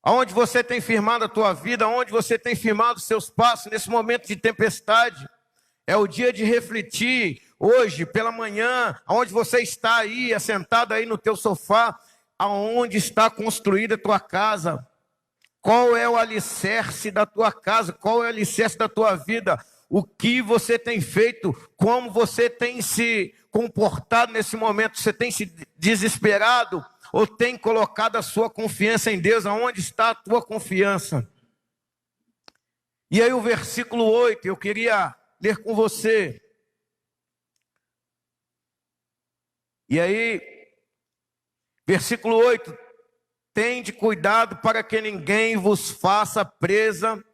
Aonde você tem firmado a tua vida, aonde você tem firmado os seus passos nesse momento de tempestade? É o dia de refletir, hoje, pela manhã, aonde você está aí, assentado aí no teu sofá, aonde está construída a tua casa? Qual é o alicerce da tua casa? Qual é o alicerce da tua vida? O que você tem feito? Como você tem se comportado nesse momento? Você tem se desesperado? Ou tem colocado a sua confiança em Deus? Aonde está a tua confiança? E aí o versículo 8, eu queria ler com você. E aí, versículo 8, tende cuidado para que ninguém vos faça presa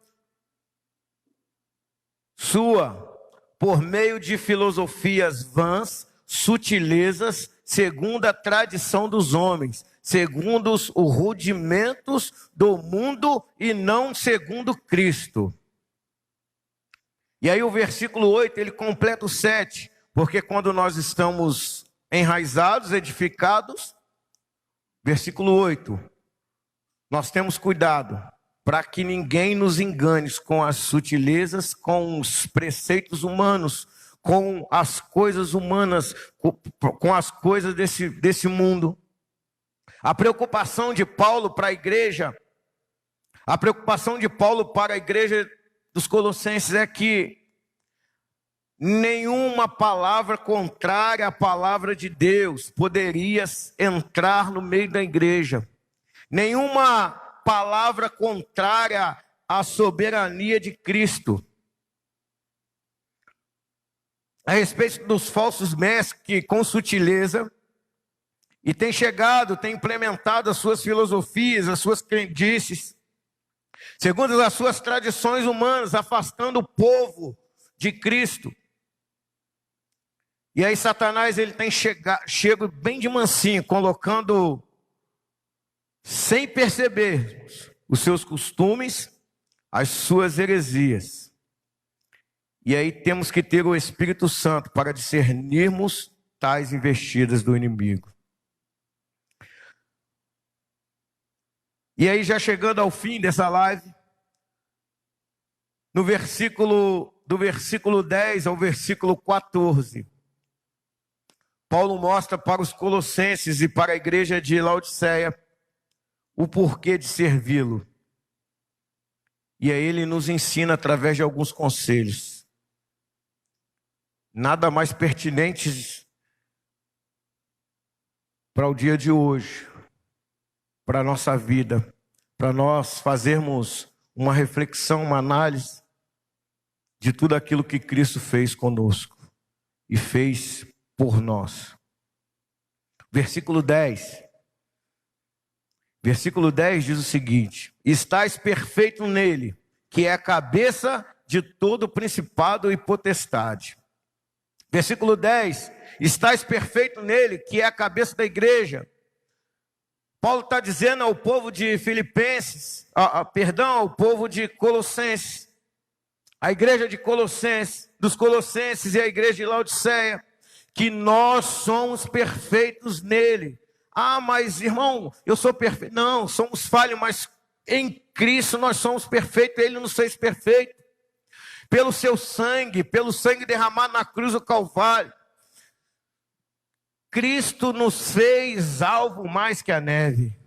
sua, por meio de filosofias vãs, sutilezas, segundo a tradição dos homens, segundo os rudimentos do mundo e não segundo Cristo. E aí o versículo 8, ele completa o 7, porque quando nós estamos enraizados, edificados, versículo 8, nós temos cuidado para que ninguém nos engane com as sutilezas, com os preceitos humanos, com as coisas humanas, com as coisas desse mundo. A preocupação de Paulo para a igreja, a preocupação de Paulo para a igreja dos Colossenses é que nenhuma palavra contrária à palavra de Deus poderia entrar no meio da igreja. Nenhuma palavra contrária à soberania de Cristo. A respeito dos falsos mestres que com sutileza e tem implementado as suas filosofias, as suas crendices, segundo as suas tradições humanas, afastando o povo de Cristo. E aí Satanás ele tem chego bem de mansinho, colocando, sem perceber, os seus costumes, as suas heresias. E aí temos que ter o Espírito Santo para discernirmos tais investidas do inimigo. E aí já chegando ao fim dessa live, do versículo 10 ao versículo 14, Paulo mostra para os colossenses e para a igreja de Laodiceia o porquê de servi-lo. E aí ele nos ensina através de alguns conselhos. Nada mais pertinentes para o dia de hoje, para a nossa vida, para nós fazermos uma reflexão, uma análise de tudo aquilo que Cristo fez conosco e fez por nós. Versículo 10. Versículo 10 diz o seguinte: estais perfeito nele, que é a cabeça de todo principado e potestade. Versículo 10, estais perfeito nele, que é a cabeça da igreja. Paulo está dizendo ao povo de Filipenses, ao povo de Colossenses, a igreja de Colossenses, dos Colossenses e a igreja de Laodiceia, que nós somos perfeitos nele. Ah, mas irmão, eu sou perfeito. Não, somos falhos, mas em Cristo nós somos perfeitos, Ele nos fez perfeito. Pelo seu sangue, pelo sangue derramado na cruz do Calvário, Cristo nos fez alvo mais que a neve.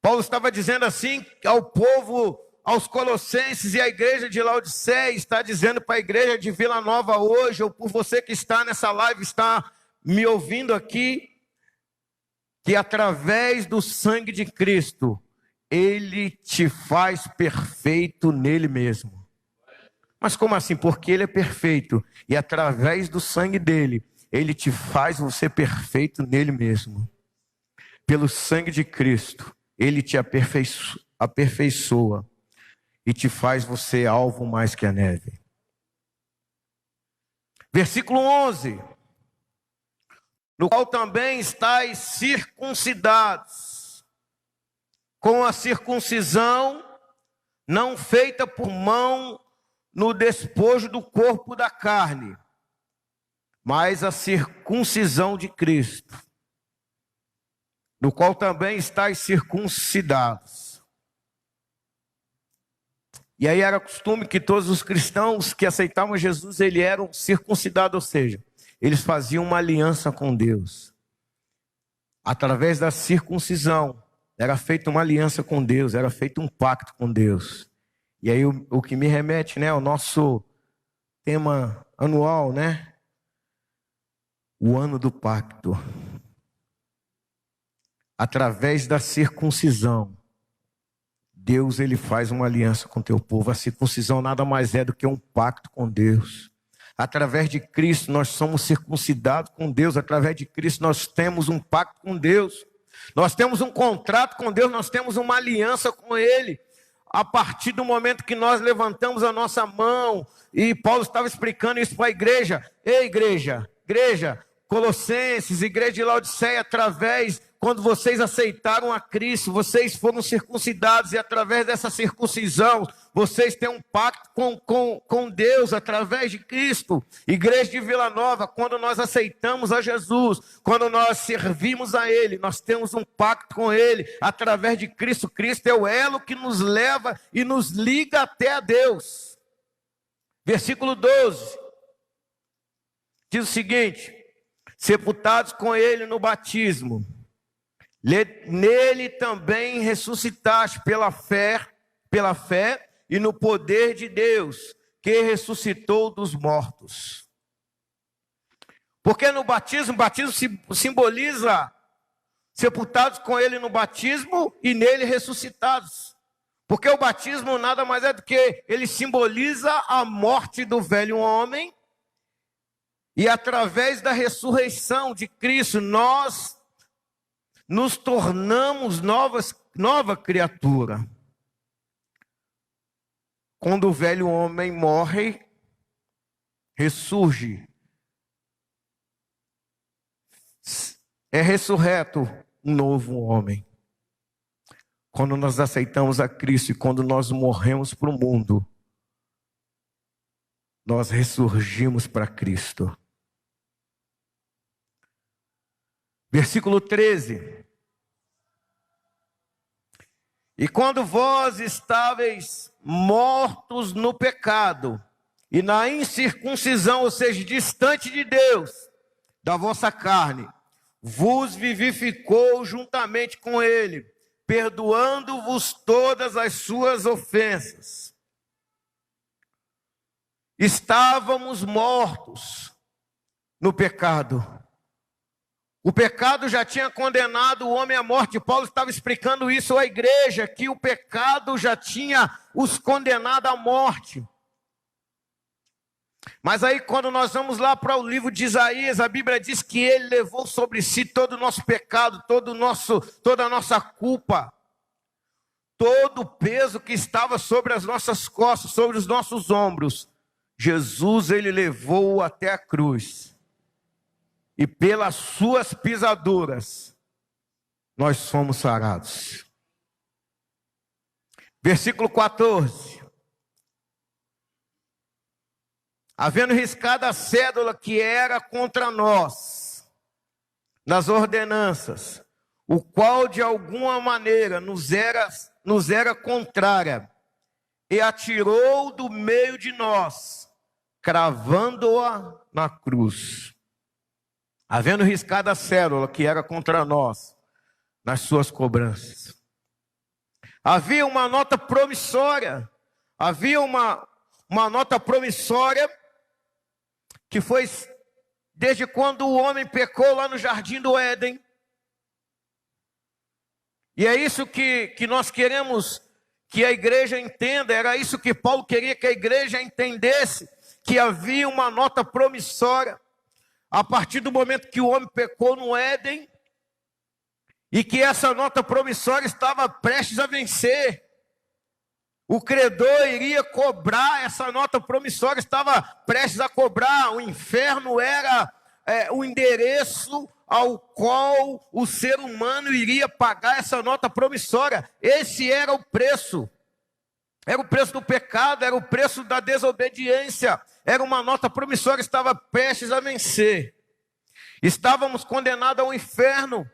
Paulo estava dizendo assim ao povo aos Colossenses e à igreja de Laodiceia, está dizendo para a igreja de Vila Nova hoje, ou por você que está nessa live, está me ouvindo aqui, que através do sangue de Cristo, Ele te faz perfeito nele mesmo. Mas como assim? Porque Ele é perfeito, e através do sangue dele, Ele te faz você perfeito nele mesmo. Pelo sangue de Cristo, Ele te aperfeiçoa e te faz você alvo mais que a neve. Versículo 11. No qual também estáis circuncidados, com a circuncisão não feita por mão no despojo do corpo da carne, mas a circuncisão de Cristo, no qual também estáis circuncidados. E aí era costume que todos os cristãos que aceitavam Jesus, eles eram circuncidados, ou seja, eles faziam uma aliança com Deus. Através da circuncisão, era feita uma aliança com Deus, era feito um pacto com Deus. E aí o que me remete, né, ao nosso tema anual, né? O ano do pacto. Através da circuncisão, Deus ele faz uma aliança com o teu povo. A circuncisão nada mais é do que um pacto com Deus. Através de Cristo nós somos circuncidados com Deus. Através de Cristo nós temos um pacto com Deus. Nós temos um contrato com Deus, nós temos uma aliança com Ele. A partir do momento que nós levantamos a nossa mão, e Paulo estava explicando isso para a igreja. Ei, igreja, Colossenses, igreja de Laodiceia, quando vocês aceitaram a Cristo, vocês foram circuncidados, e através dessa circuncisão, vocês têm um pacto com Deus, através de Cristo. Igreja de Vila Nova, quando nós aceitamos a Jesus, quando nós servimos a Ele, nós temos um pacto com Ele, através de Cristo. Cristo é o elo que nos leva e nos liga até a Deus. Versículo 12, diz o seguinte: sepultados com Ele no batismo, nele também ressuscitaste pela fé e no poder de Deus, que ressuscitou dos mortos. Porque no batismo, simboliza sepultados com ele no batismo e nele ressuscitados. Porque o batismo nada mais é do que ele simboliza a morte do velho homem, e através da ressurreição de Cristo nós nos tornamos nova criatura. Quando o velho homem morre, ressurge. É ressurreto um novo homem. Quando nós aceitamos a Cristo e quando nós morremos para o mundo, nós ressurgimos para Cristo. Versículo 13. E quando vós estáveis mortos no pecado e na incircuncisão, ou seja, distante de Deus, da vossa carne, vos vivificou juntamente com Ele, perdoando-vos todas as suas ofensas. Estávamos mortos no pecado. O pecado já tinha condenado o homem à morte. Paulo estava explicando isso à igreja, que o pecado já tinha os condenado à morte. Mas aí quando nós vamos lá para o livro de Isaías, a Bíblia diz que ele levou sobre si todo o nosso pecado, toda a nossa culpa, todo o peso que estava sobre as nossas costas, sobre os nossos ombros. Jesus, ele levou até a cruz. E pelas suas pisaduras, nós somos sarados. Versículo 14. Havendo riscado a cédula que era contra nós, nas ordenanças, o qual de alguma maneira nos era contrária, e atirou do meio de nós, cravando-a na cruz. Havendo riscado a cédula que era contra nós, nas suas cobranças. Havia uma nota promissória. Havia uma nota promissória que foi desde quando o homem pecou lá no jardim do Éden. E é isso que nós queremos que a igreja entenda. Era isso que Paulo queria que a igreja entendesse, que havia uma nota promissória a partir do momento que o homem pecou no Éden, e que essa nota promissória estava prestes a vencer. O credor iria cobrar, essa nota promissória estava prestes a cobrar. O inferno era o endereço ao qual o ser humano iria pagar essa nota promissória. Esse era o preço. Era o preço do pecado, era o preço da desobediência. Era uma nota promissória, estava prestes a vencer. Estávamos condenados ao inferno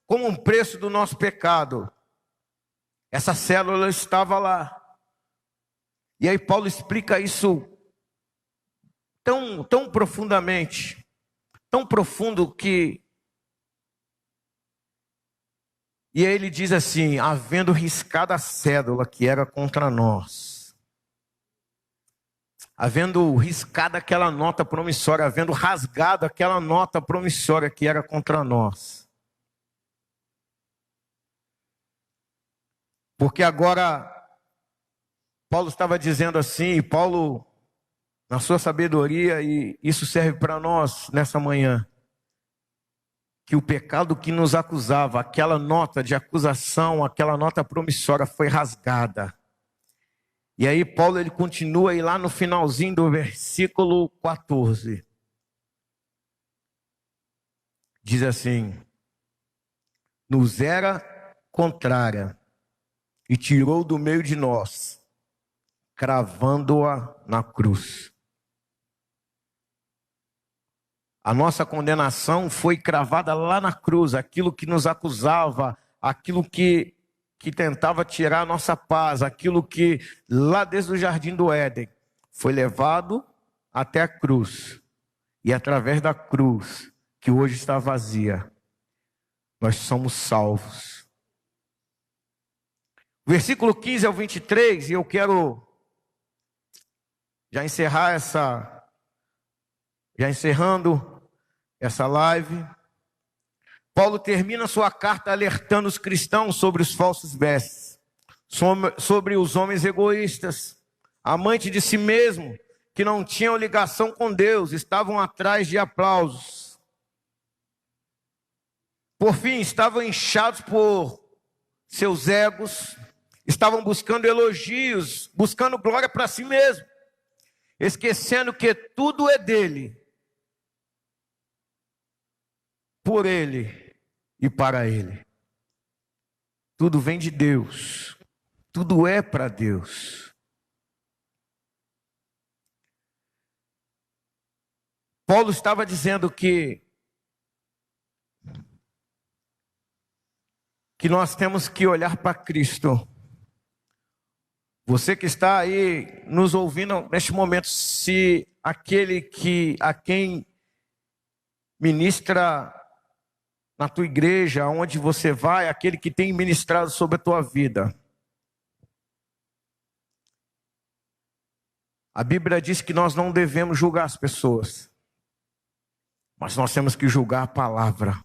como um preço do nosso pecado. Essa célula estava lá. E aí Paulo explica isso tão profundamente, tão profundo que... E aí ele diz assim: havendo riscado a cédula que era contra nós, havendo riscado aquela nota promissória, havendo rasgado aquela nota promissória que era contra nós. Porque agora, Paulo estava dizendo assim, e Paulo, na sua sabedoria, e isso serve para nós nessa manhã, que o pecado que nos acusava, aquela nota de acusação, aquela nota promissória foi rasgada. E aí Paulo ele continua aí lá no finalzinho do versículo 14. Diz assim: nos era contrária e tirou do meio de nós, cravando-a na cruz. A nossa condenação foi cravada lá na cruz. Aquilo que nos acusava, aquilo que tentava tirar a nossa paz, aquilo que lá desde o jardim do Éden foi levado até a cruz. E através da cruz, que hoje está vazia, nós somos salvos. Versículo 15 ao 23, e eu quero já encerrando essa live. Paulo termina sua carta alertando os cristãos sobre os falsos mestres, sobre os homens egoístas, amantes de si mesmo, que não tinham ligação com Deus, estavam atrás de aplausos. Por fim, estavam inchados por seus egos, estavam buscando elogios, buscando glória para si mesmo, esquecendo que tudo é dele, por ele e para ele. Tudo vem de Deus, tudo é para Deus. Paulo estava dizendo que nós temos que olhar para Cristo. Você que está aí nos ouvindo neste momento, se aquele a quem ministra na tua igreja, aonde você vai, aquele que tem ministrado sobre a tua vida, a Bíblia diz que nós não devemos julgar as pessoas, mas nós temos que julgar a palavra.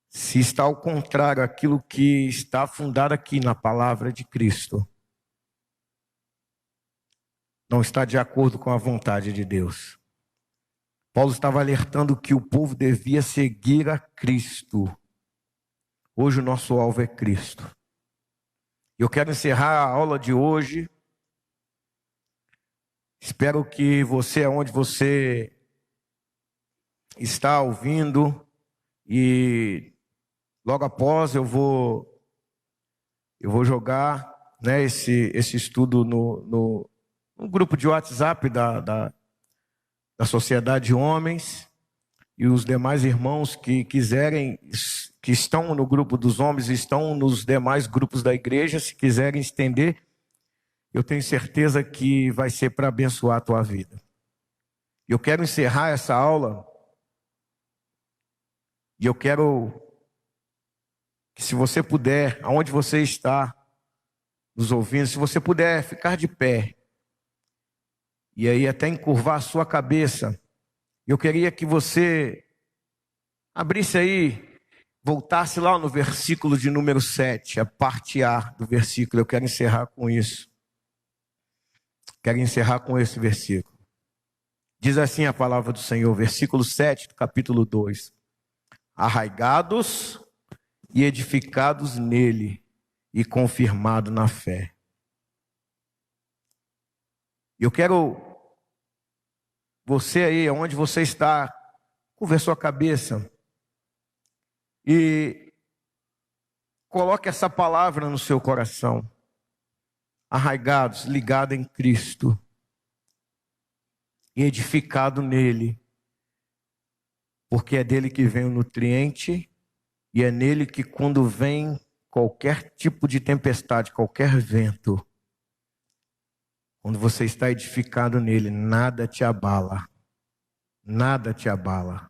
Se está ao contrário aquilo que está fundado aqui na palavra de Cristo, não está de acordo com a vontade de Deus. Paulo estava alertando que o povo devia seguir a Cristo. Hoje o nosso alvo é Cristo. Eu quero encerrar a aula de hoje. Espero que você, aonde você está ouvindo, e logo após eu vou jogar, né, esse estudo no grupo de WhatsApp da Sociedade de Homens, e os demais irmãos que quiserem, que estão no grupo dos homens, estão nos demais grupos da igreja, se quiserem estender, eu tenho certeza que vai ser para abençoar a tua vida. Eu quero encerrar essa aula, e eu quero que, se você puder, aonde você está, nos ouvindo, se você puder ficar de pé, e aí até encurvar a sua cabeça, eu queria que você abrisse aí, voltasse lá no versículo de número 7, a parte A do versículo. Eu quero encerrar com isso. Quero encerrar com esse versículo. Diz assim a palavra do Senhor, versículo 7 do capítulo 2. Arraigados e edificados nele e confirmados na fé. Eu quero você aí, onde você está, curva a sua cabeça e coloque essa palavra no seu coração. Arraigados, ligados em Cristo e edificado nele, porque é dele que vem o nutriente e é nele que, quando vem qualquer tipo de tempestade, qualquer vento, quando você está edificado nele, nada te abala. Nada te abala.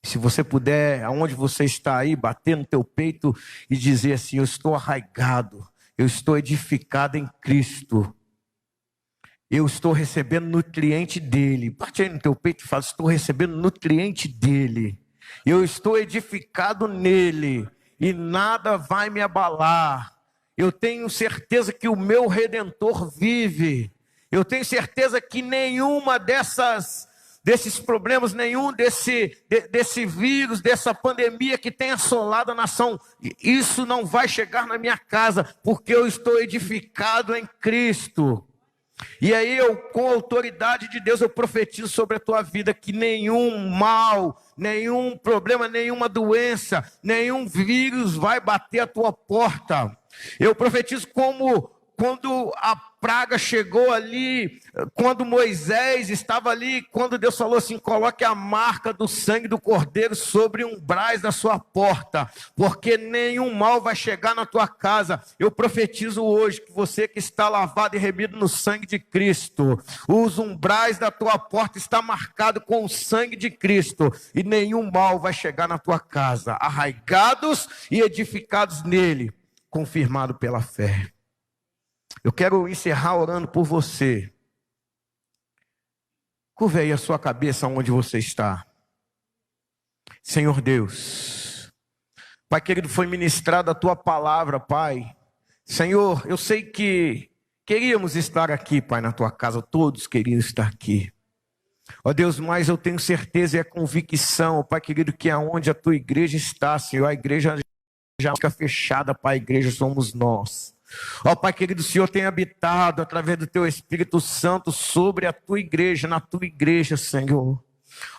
Se você puder, aonde você está aí, bater no teu peito e dizer assim: eu estou arraigado, eu estou edificado em Cristo. Eu estou recebendo nutriente dele. Bate aí no teu peito e fala: estou recebendo nutriente dele. Eu estou edificado nele e nada vai me abalar. Eu tenho certeza que o meu Redentor vive. Eu tenho certeza que nenhuma desses problemas, nenhum desse vírus, dessa pandemia que tem assolado a nação, isso não vai chegar na minha casa, porque eu estou edificado em Cristo. E aí com a autoridade de Deus, eu profetizo sobre a tua vida que nenhum mal, nenhum problema, nenhuma doença, nenhum vírus vai bater a tua porta. Eu profetizo como quando a praga chegou ali, quando Moisés estava ali, quando Deus falou assim: coloque a marca do sangue do cordeiro sobre umbrais da sua porta, porque nenhum mal vai chegar na tua casa. Eu profetizo hoje que você que está lavado e remido no sangue de Cristo, os umbrais da tua porta está marcado com o sangue de Cristo, e nenhum mal vai chegar na tua casa, arraigados e edificados nele, confirmado pela fé. Eu quero encerrar orando por você. Curve aí a sua cabeça onde você está. Senhor Deus, Pai querido, foi ministrada a tua palavra, Pai. Senhor, eu sei que queríamos estar aqui, Pai, na tua casa, todos queriam estar aqui. Ó Deus, mas eu tenho certeza e a convicção, Pai querido, que aonde a tua igreja está, Senhor, a igreja já fica fechada, Pai, a igreja somos nós. Ó Pai querido, o Senhor tem habitado através do teu Espírito Santo sobre a tua igreja, na tua igreja, Senhor.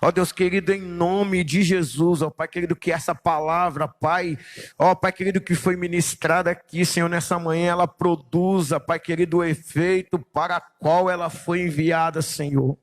Ó Deus querido, em nome de Jesus, ó Pai querido, que essa palavra, Pai, ó Pai querido, que foi ministrada aqui, Senhor, nessa manhã, ela produza, Pai querido, o efeito para qual ela foi enviada, Senhor.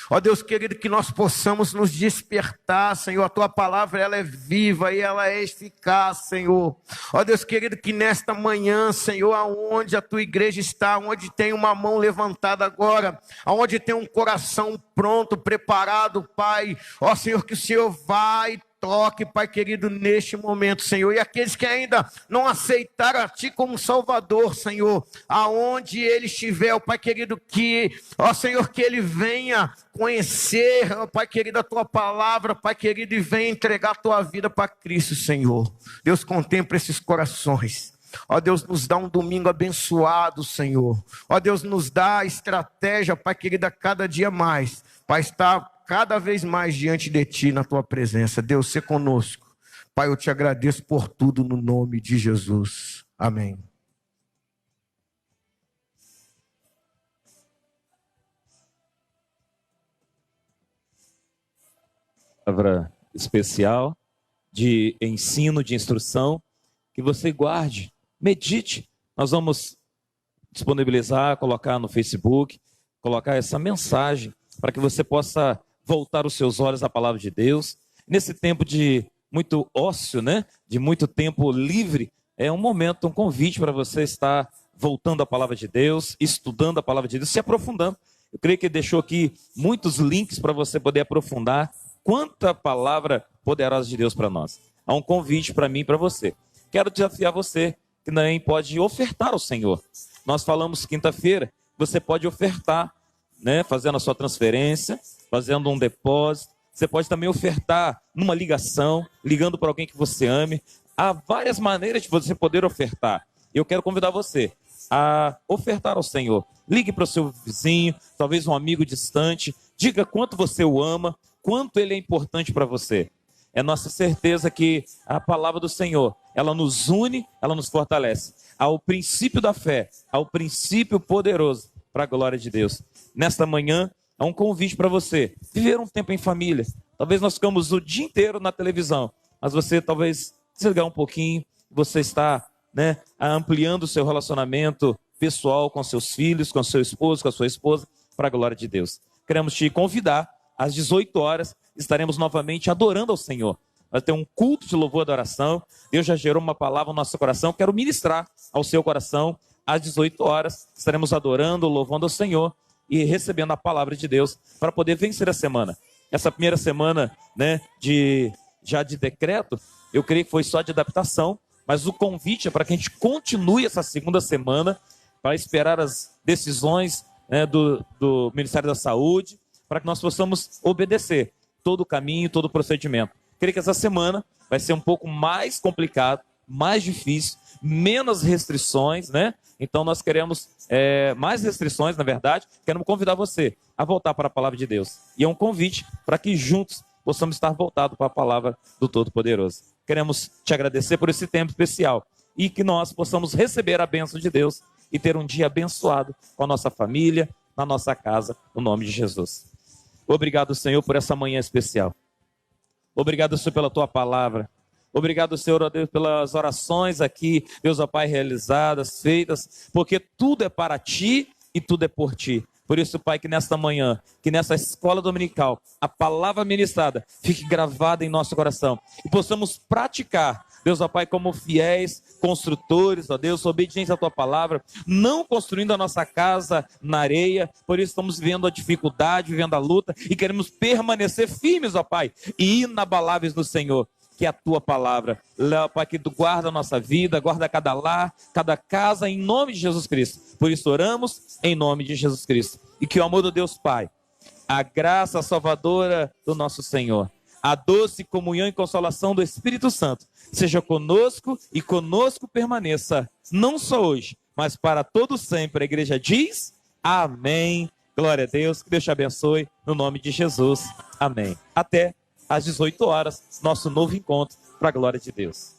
Ó Deus querido, que nós possamos nos despertar, Senhor, a tua palavra ela é viva e ela é eficaz, Senhor. Ó Deus querido, que nesta manhã, Senhor, aonde a tua igreja está, onde tem uma mão levantada agora, aonde tem um coração pronto, preparado, Pai, ó Senhor, que o Senhor vai toque, Pai querido, neste momento, Senhor. E aqueles que ainda não aceitaram a Ti como Salvador, Senhor, aonde ele estiver, ó Pai querido, que, ó Senhor, que ele venha conhecer, ó Pai querido, a Tua palavra, Pai querido, e venha entregar a Tua vida para Cristo, Senhor. Deus, contempla esses corações. Ó Deus, nos dá um domingo abençoado, Senhor. Ó Deus, nos dá estratégia, Pai querido, a cada dia mais, para estar cada vez mais diante de Ti, na Tua presença. Deus, seja conosco. Pai, eu Te agradeço por tudo no nome de Jesus. Amém. Palavra especial de ensino, de instrução, que você guarde, medite. Nós vamos disponibilizar, colocar no Facebook, colocar essa mensagem para que você possa voltar os seus olhos à palavra de Deus. Nesse tempo de muito ócio, né? De muito tempo livre, é um momento, um convite para você estar voltando à palavra de Deus, estudando a palavra de Deus, se aprofundando. Eu creio que ele deixou aqui muitos links para você poder aprofundar quanta palavra poderosa de Deus para nós. Há um convite para mim e para você. Quero desafiar você que também pode ofertar ao Senhor. Nós falamos quinta-feira, você pode ofertar, né? Fazendo a sua transferência, fazendo um depósito. Você pode também ofertar numa ligação, ligando para alguém que você ame. Há várias maneiras de você poder ofertar. Eu quero convidar você a ofertar ao Senhor. Ligue para o seu vizinho, talvez um amigo distante. Diga quanto você o ama, quanto ele é importante para você. É nossa certeza que a palavra do Senhor, ela nos une, ela nos fortalece. Ao princípio da fé, ao princípio poderoso, para a glória de Deus. Nesta manhã, há um convite para você. Viver um tempo em família. Talvez nós ficamos o dia inteiro na televisão, mas você talvez desligar um pouquinho, você está, né, ampliando o seu relacionamento pessoal com seus filhos, com seu esposo, com a sua esposa, para a glória de Deus. Queremos te convidar, às 18 horas, estaremos novamente adorando ao Senhor. Vai ter um culto de louvor e adoração. Deus já gerou uma palavra no nosso coração. Quero ministrar ao seu coração. Às 18 horas, estaremos adorando, louvando ao Senhor e recebendo a palavra de Deus para poder vencer a semana. Essa primeira semana, né, já de decreto, eu creio que foi só de adaptação, mas o convite é para que a gente continue essa segunda semana para esperar as decisões, né, do Ministério da Saúde, para que nós possamos obedecer todo o caminho, todo o procedimento. Creio que essa semana vai ser um pouco mais complicado, mais difícil, menos restrições, né? Então nós queremos mais restrições, na verdade. Queremos convidar você a voltar para a palavra de Deus. E é um convite para que juntos possamos estar voltados para a palavra do Todo-Poderoso. Queremos te agradecer por esse tempo especial e que nós possamos receber a bênção de Deus e ter um dia abençoado com a nossa família, na nossa casa, no nome de Jesus. Obrigado, Senhor, por essa manhã especial. Obrigado, Senhor, pela tua palavra. Obrigado, Senhor, ó Deus, pelas orações aqui, Deus, ó Pai, realizadas, feitas, porque tudo é para ti e tudo é por ti. Por isso, Pai, que nesta manhã, que nessa escola dominical, a palavra ministrada fique gravada em nosso coração e possamos praticar, Deus, ó Pai, como fiéis construtores, ó Deus, obedientes à tua palavra, não construindo a nossa casa na areia. Por isso estamos vivendo a dificuldade, vivendo a luta e queremos permanecer firmes, ó Pai, e inabaláveis no Senhor. Que é a tua palavra, Pai, que tu guarda a nossa vida, guarda cada lar, cada casa, em nome de Jesus Cristo. Por isso oramos em nome de Jesus Cristo. E que o amor do Deus Pai, a graça salvadora do nosso Senhor, a doce comunhão e consolação do Espírito Santo, seja conosco e conosco permaneça, não só hoje, mas para todo sempre. A igreja diz amém. Glória a Deus, que Deus te abençoe, no nome de Jesus. Amém. Até às 18 horas, nosso novo encontro, para a glória de Deus.